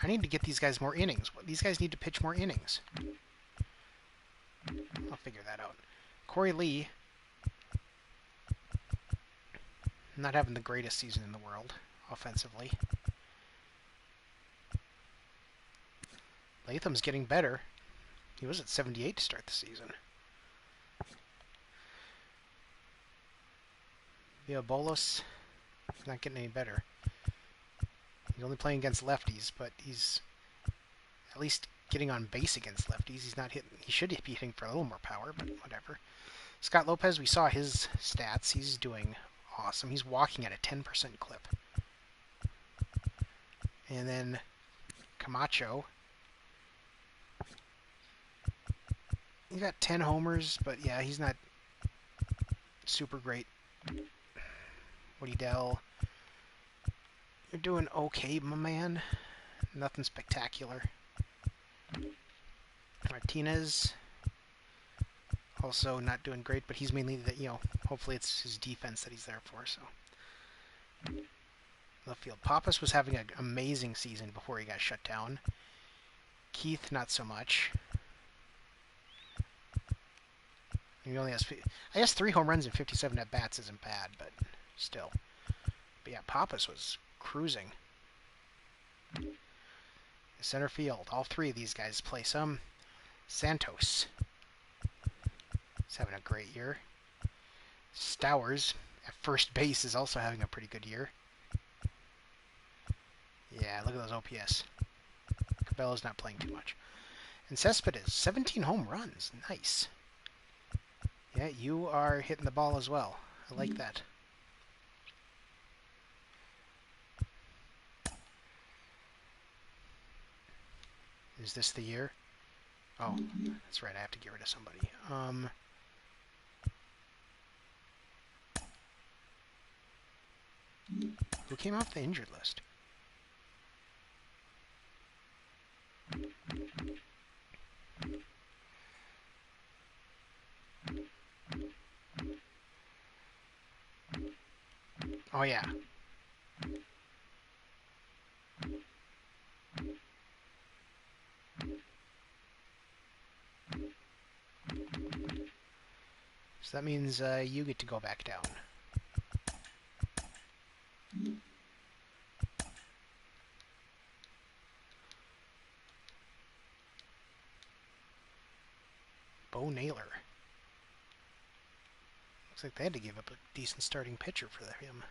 I need to get these guys more innings. These guys need to pitch more innings. I'll figure that out. Corey Lee, not having the greatest season in the world, offensively. Latham's getting better. He was at 78 to start the season. Villalobos, not getting any better. He's only playing against lefties, but he's at least getting on base against lefties. He's not hitting. He should be hitting for a little more power, but whatever. Scott Lopez, we saw his stats. He's doing awesome. He's walking at a 10% clip. And then Camacho. He's got 10 homers, but yeah, he's not super great. Woody Dell. You're doing okay, my man. Nothing spectacular. Martinez. Also not doing great, but he's mainly the, hopefully it's his defense that he's there for, so. Left field. Pappas was having an amazing season before he got shut down. Keith, not so much. He only has, I guess 3 home runs and 57 at-bats isn't bad, but still. But yeah, Pappas was cruising. Center field. All 3 of these guys play some. Santos. He's having a great year. Stowers at first base is also having a pretty good year. Yeah, look at those OPS. Cabela's not playing too much. And Cespedes, 17 home runs. Nice. Yeah, you are hitting the ball as well. I like that. Is this the year? Oh, that's right. I have to get rid of somebody. Who came off the injured list? Oh, yeah. So that means you get to go back down. Bo Naylor. Looks like they had to give up a decent starting pitcher for him.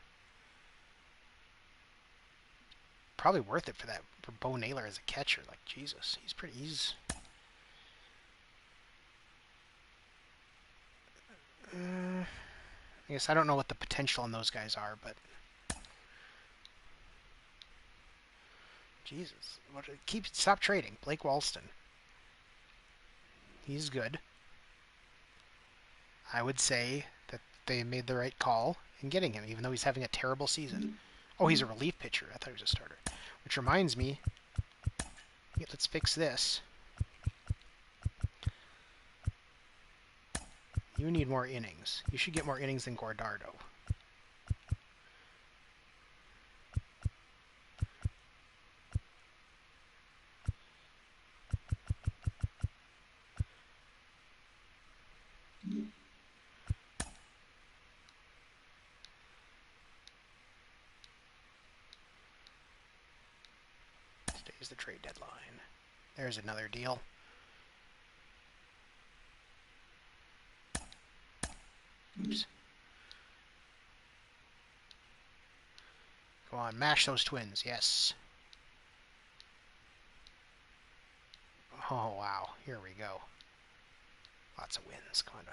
Probably worth it for Bo Naylor as a catcher. Like, Jesus, he's I guess I don't know what the potential in those guys are, but Jesus, stop trading. Blake Walston. He's good. I would say that they made the right call in getting him, even though he's having a terrible season. Oh, he's a relief pitcher. I thought he was a starter. Which reminds me, let's fix this. You need more innings. You should get more innings than Guardado. Today's the trade deadline. There's another deal. Oops. Come on, mash those Twins. Yes. Oh, wow. Here we go. Lots of wins, kind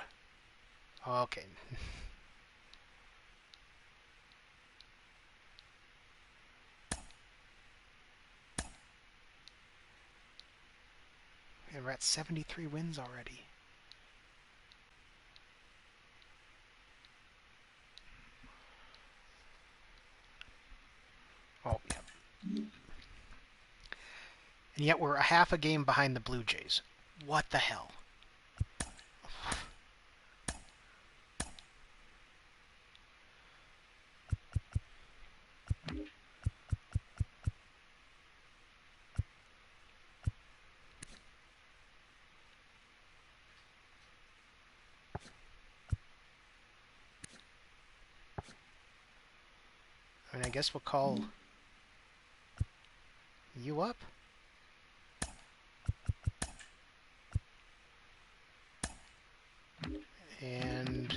of. Okay. And we're at 73 wins already. Oh, yeah. And yet we're a half a game behind the Blue Jays. What the hell? I mean, I guess we'll call you up. And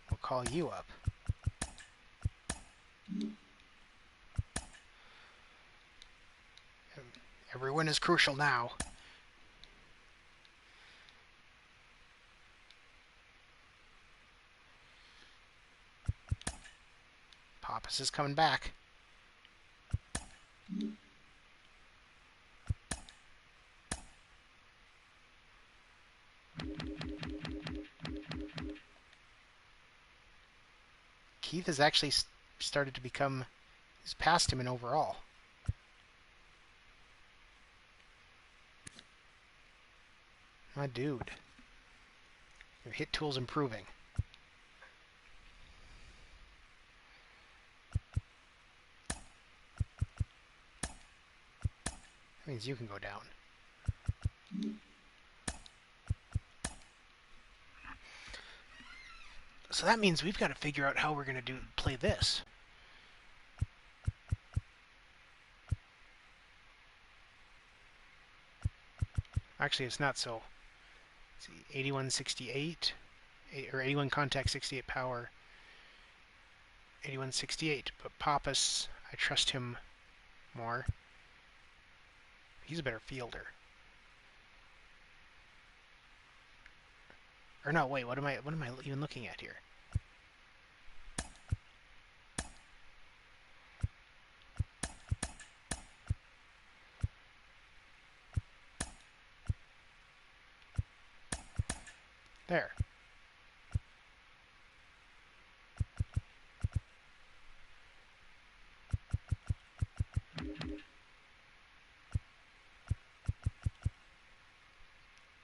we'll call you up. Everyone win is crucial now. Pappas is coming back. Keith has actually started to become... He's passed him in overall. My dude. Your hit tool's improving. That means you can go down. So that means we've got to figure out how we're going to play this. Actually, it's not so. Let's see, 8168, or 81 contact, 68 power, 8168. But Pappas, I trust him more. He's a better fielder. Or no, wait, what am I even looking at here? There.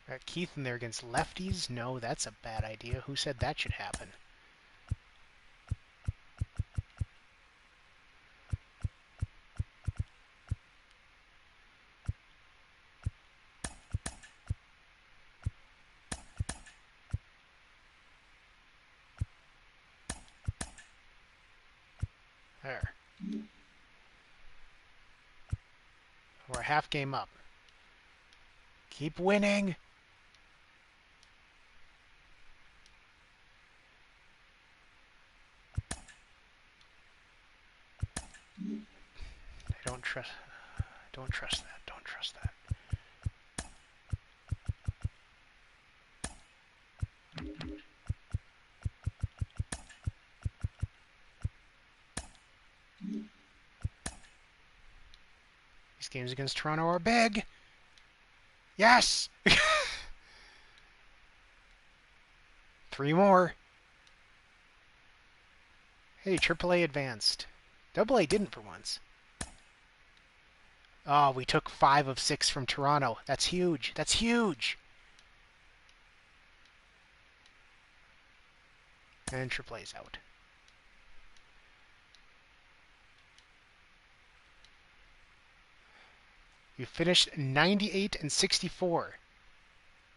Got Keith in there against lefties? No, that's a bad idea. Who said that should happen? There. We're a half game up. Keep winning! I don't trust that. Don't trust that. These games against Toronto are big! Yes! 3 more. Hey, AAA advanced. AA didn't for once. Oh, we took 5 of 6 from Toronto. That's huge. That's huge! And AAA's out. You finished 98 and 64.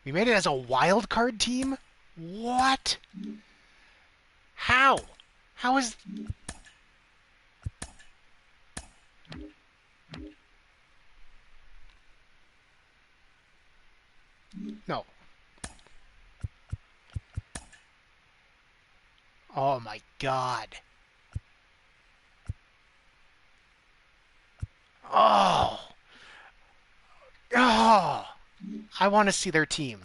We made it as a wild card team? What? How? How is... No. Oh my god. Oh. Oh. I want to see their team.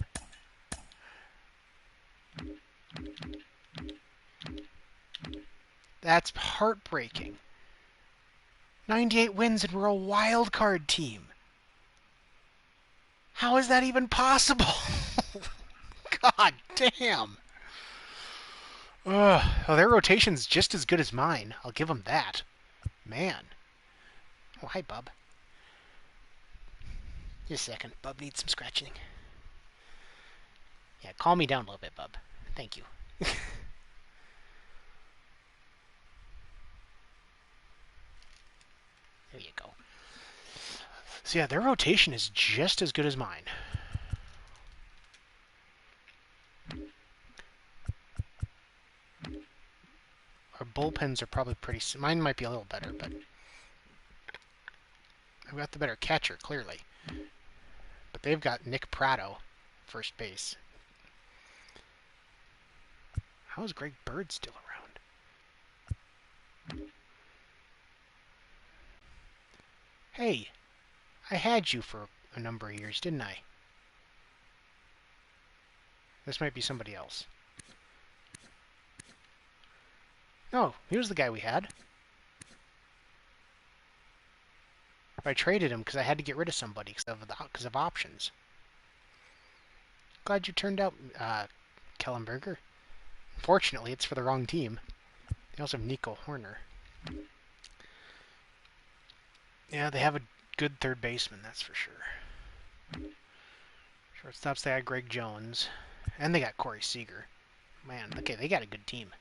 That's heartbreaking. 98 wins and we're a wild card team. How is that even possible? God damn. Oh, their rotation's just as good as mine. I'll give them that. Man. Oh, hi, Bub. Just a second. Bub needs some scratching. Yeah, calm me down a little bit, Bub. Thank you. There you go. So yeah, their rotation is just as good as mine. Our bullpens are probably pretty... Mine might be a little better, but... I've got the better catcher, clearly. But they've got Nick Prado, first base. How is Greg Bird still around? Hey, I had you for a number of years, didn't I? This might be somebody else. No, he was the guy we had. I traded him because I had to get rid of somebody because of options. Glad you turned out, Kellenberger. Fortunately, it's for the wrong team. They also have Nico Horner. Yeah, they have a good third baseman, that's for sure. Shortstops, they got Greg Jones. And they got Corey Seager. Man, okay, they got a good team.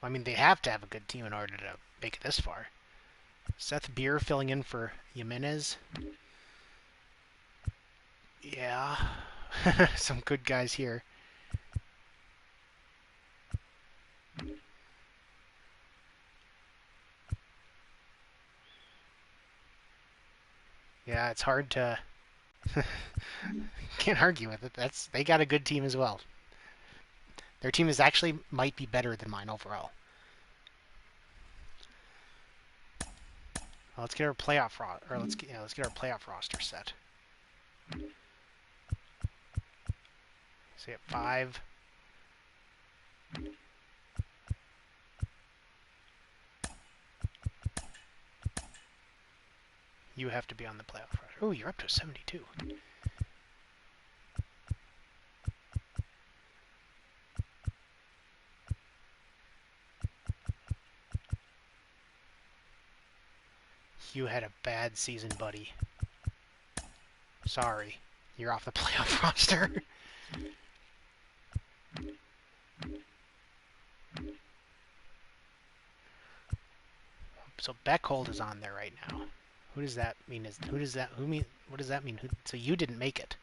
I mean, they have to have a good team in order to make it this far. Seth Beer filling in for Jimenez. Yeah. Some good guys here. Yeah, it's hard to... Can't argue with it. They got a good team as well. Their team is actually might be better than mine overall. Well, let's get our playoff let's get our playoff roster set. So at 5. You have to be on the playoff roster. Oh, you're up to 72. You had a bad season, buddy. Sorry. You're off the playoff roster. So Beckhold is on there right now. Who does that mean? What does that mean? So you didn't make it.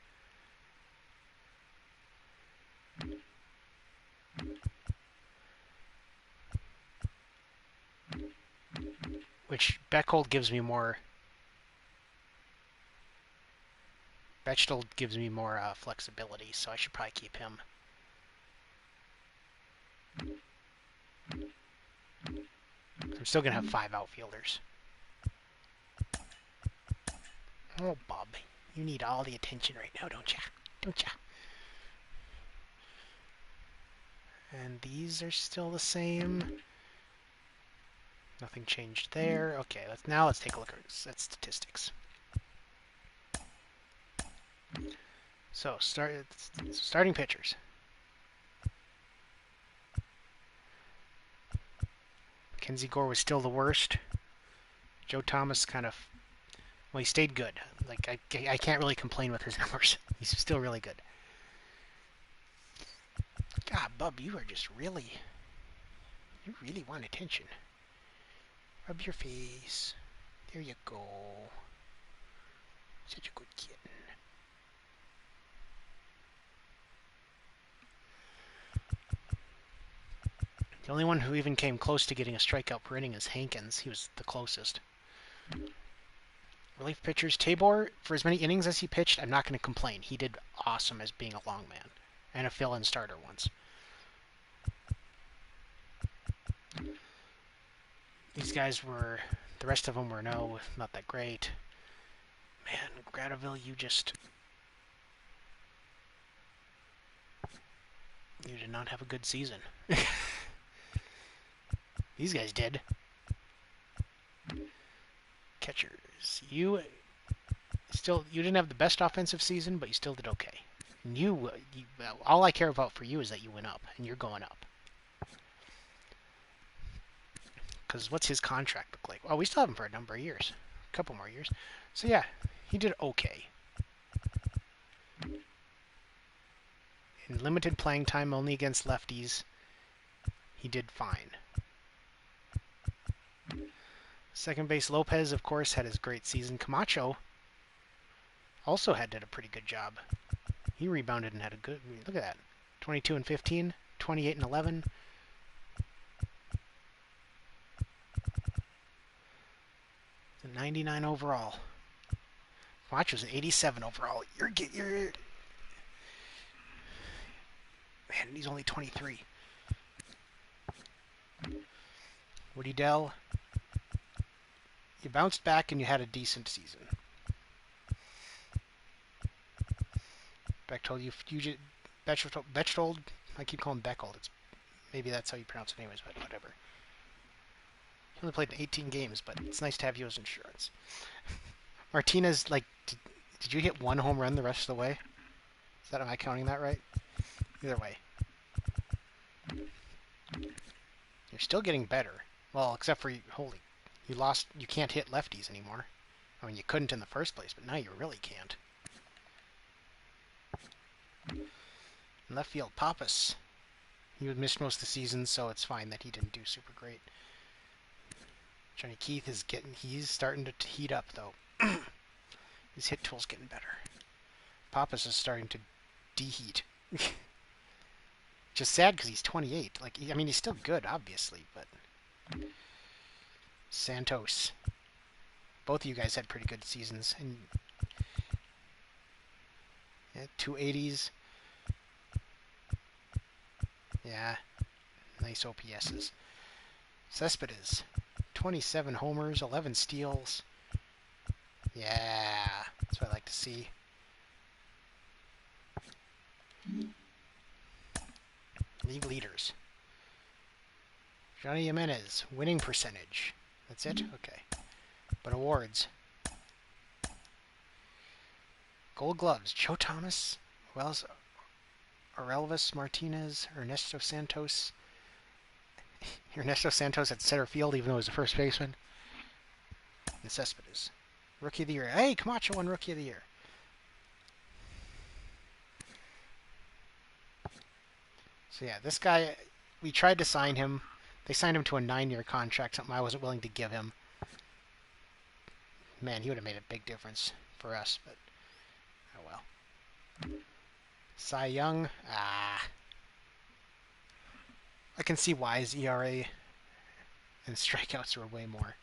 Which Beckhold gives me more. Bechtel gives me more flexibility, so I should probably keep him. I'm still gonna have 5 outfielders. Oh, Bob, you need all the attention right now, don't ya? Don't ya? And these are still the same. Nothing changed there. Okay, let's take a look at statistics. So starting pitchers. Mackenzie Gore was still the worst. Joe Thomas kind of, well, he stayed good. Like I can't really complain with his numbers. He's still really good. God, Bub, you really want attention. Rub your face. There you go. Such a good kitten. The only one who even came close to getting a strikeout per inning is Hankins. He was the closest. Relief pitchers, Tabor, for as many innings as he pitched, I'm not going to complain. He did awesome as being a long man and a fill-in starter once. These guys were, the rest of them were not that great. Man, Gradeville, you did not have a good season. These guys did. Catchers, you didn't have the best offensive season, but you still did okay. And all I care about for you is that you went up, and you're going up. Because what's his contract look like? Well, we still have him for a number of years. A couple more years. So yeah, he did okay. In limited playing time, only against lefties, he did fine. Second base, Lopez, of course, had his great season. Camacho also did a pretty good job. He rebounded and had a good, look at that. 22 and 15, 28 and 11. It's a 99 overall. Camacho's an 87 overall. Man, he's only 23. Woody Dell, you bounced back and you had a decent season. Bechtold, Bechtold. I keep calling him Beckold. Maybe that's how you pronounce it, anyways. But whatever. He only played in 18 games, but it's nice to have you as insurance. Martinez, like, did you hit one home run the rest of the way? Am I counting that right? Either way, you're still getting better. Well, except for you lost. You can't hit lefties anymore. I mean, you couldn't in the first place, but now you really can't. In left field, Pappas. He missed most of the season, so it's fine that he didn't do super great. Johnny Keith he's starting to heat up, though. His hit tool's getting better. Pappas is starting to deheat. Just sad because he's 28. Like, I mean, he's still good, obviously, but... Santos. Both of you guys had pretty good seasons. And yeah, 280s. Yeah. Nice OPSs. Cespedes. 27 homers, 11 steals. Yeah. That's what I like to see. League leaders. Johnny Jimenez. Winning percentage. That's it? Okay. But awards. Gold Gloves. Joe Thomas. Wells. Orelvis Martinez. Ernesto Santos. Ernesto Santos at center field, even though he was a first baseman. And Cespedes. Rookie of the Year. Hey, Camacho won Rookie of the Year. So yeah, this guy, we tried to sign him. They signed him to a 9-year contract, something I wasn't willing to give him. Man, he would have made a big difference for us, but oh well. Cy Young, I can see why his ERA and strikeouts are way more.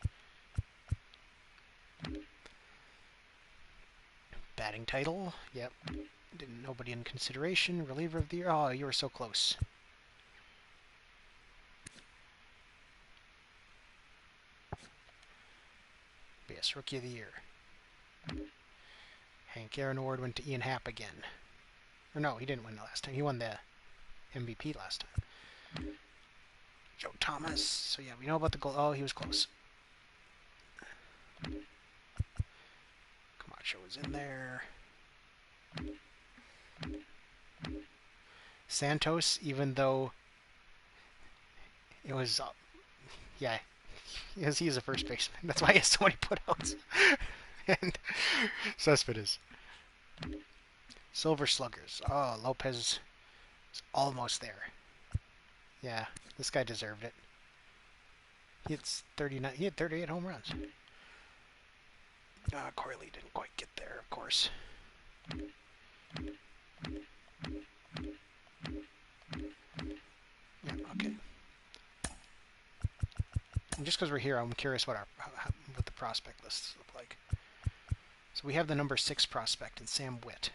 Batting title, yep. Nobody in consideration. Reliever of the Year, oh, you were so close. Yes, Rookie of the Year. Hank Aaron Award went to Ian Happ again. Or no, he didn't win the last time. He won the MVP last time. Joe Thomas. So yeah, we know about the goal. Oh, he was close. Camacho was in there. Santos, even though it was, yeah, he is a first baseman. That's why he has so many putouts. And Cespedes. Silver Sluggers. Oh, Lopez is almost there. Yeah, this guy deserved it. He had 38 home runs. Corley didn't quite get there, of course. Yeah, okay. And just because we're here, I'm curious what what the prospect lists look like. So we have the number 6 prospect in Sam Witt.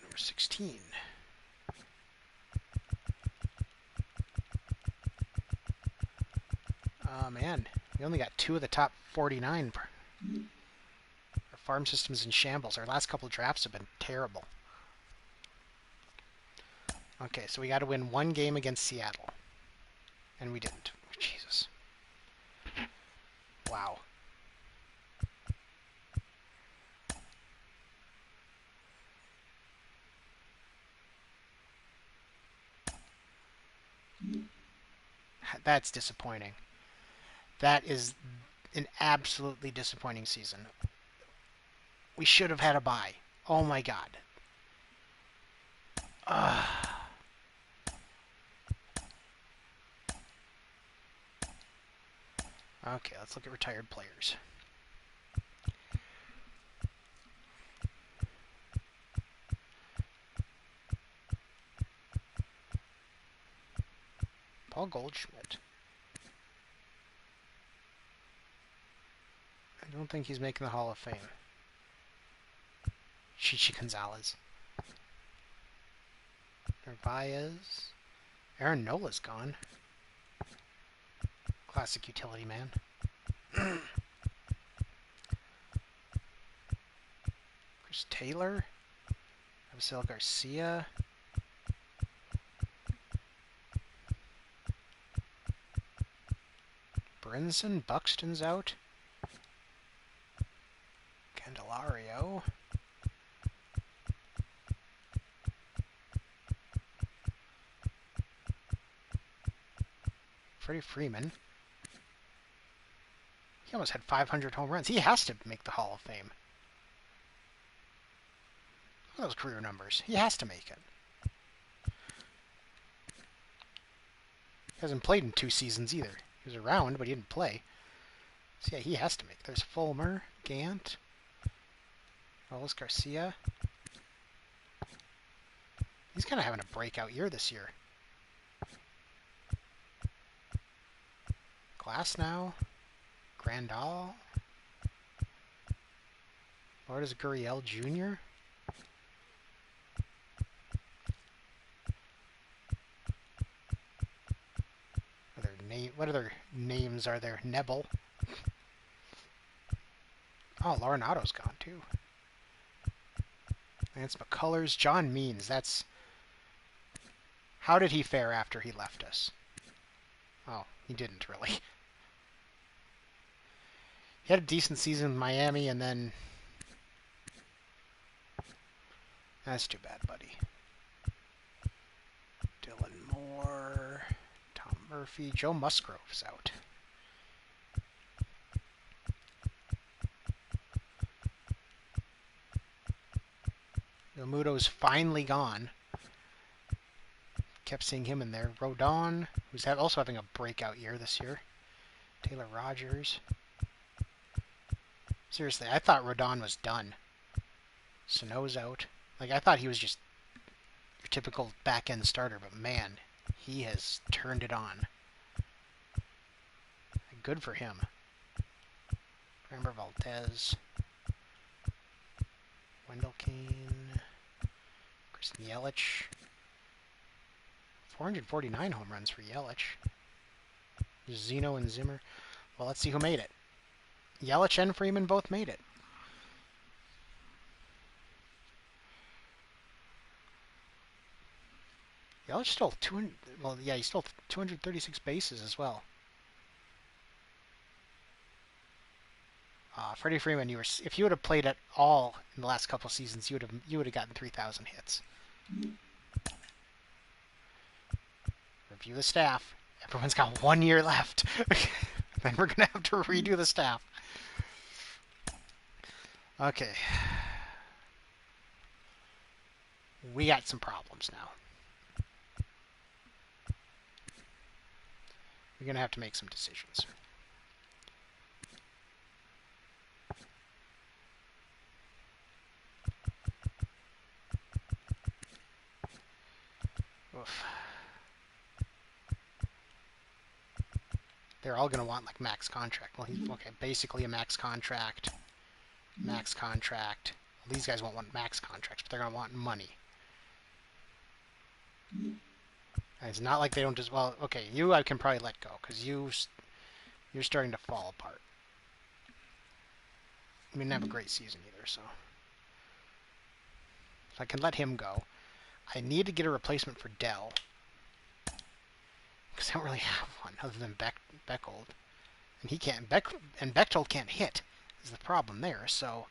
Number 16. Oh man, we only got 2 of the top 49. Our farm system's in shambles. Our last couple of drafts have been terrible. Okay, so we got to win 1 game against Seattle. And we didn't. Jesus. Wow. That's disappointing. That is an absolutely disappointing season. We should have had a bye. Oh my god. Okay, let's look at retired players. Paul Goldschmidt. I don't think he's making the Hall of Fame. Chichi Gonzalez. Narvaez. Aaron Nola's gone. Classic utility man. Taylor. Abisail Garcia. Brinson. Buxton's out. Candelario. Freddie Freeman. He almost had 500 home runs. He has to make the Hall of Fame. Look at those career numbers. He has to make it. He hasn't played in 2 seasons either. He was around, but he didn't play. So yeah, he has to make it. There's Fulmer, Gant, Carlos Garcia. He's kind of having a breakout year this year. Glasnow, Grandal, Lourdes Gurriel Jr. What other names are there? Nebel. Oh, Laurenado's gone too. Lance McCullers, John Means. That's... How did he fare after he left us? Oh, he didn't really. He had a decent season in Miami, and then... That's too bad, buddy. Dylan Moore, Tom Murphy, Joe Musgrove's out. Muto's finally gone. Kept seeing him in there. Rodon, who's also having a breakout year this year. Taylor Rogers. Seriously, I thought Rodon was done. Sano's out. Like, I thought he was just your typical back-end starter, but man, he has turned it on. Good for him. Framber Valdez. Wendell Kane. Kristen Yelich. 449 home runs for Yelich. Zeno and Zimmer. Well, let's see who made it. Yelich and Freeman both made it. Yelich stole 200. Well, yeah, he stole 236 bases as well. Freddie Freeman, if you would have played at all in the last couple of seasons, you would have gotten 3,000 hits. Review the staff. Everyone's got 1 year left. Then we're gonna have to redo the staff. Okay. We got some problems now. We're gonna have to make some decisions. Oof. They're all going to want, like, max contract. Well, he's, okay, basically a max contract. Max contract. Well, these guys won't want max contracts, but they're going to want money. And it's not like they don't just... Well, okay, you I can probably let go, because you're starting to fall apart. You didn't have a great season either, so I can let him go. I need to get a replacement for Dell. Because I don't really have one other than Beckold. And he can't... Bechtold can't hit is the problem there, so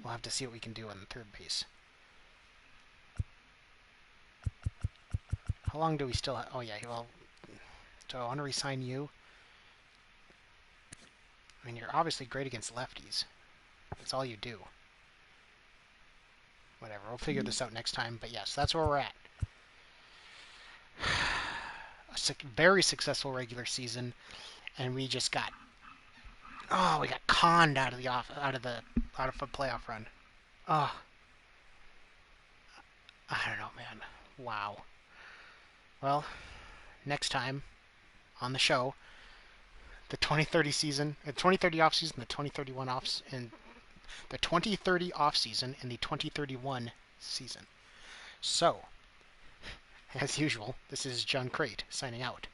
we'll have to see what we can do on the third base. How long do we still have... Oh, yeah, well... So I want to resign you. I mean, you're obviously great against lefties. That's all you do. Whatever, we'll figure this out next time. But yes, that's where we're at. A very successful regular season, and we just got... Oh, we got conned out of a playoff run. Oh. I don't know, man. Wow. Well, next time on the show, the 2030 season, the 2030 off season, the 2031 offs, and the 2030 off season and the 2031 season. So, as usual, this is John Crate signing out.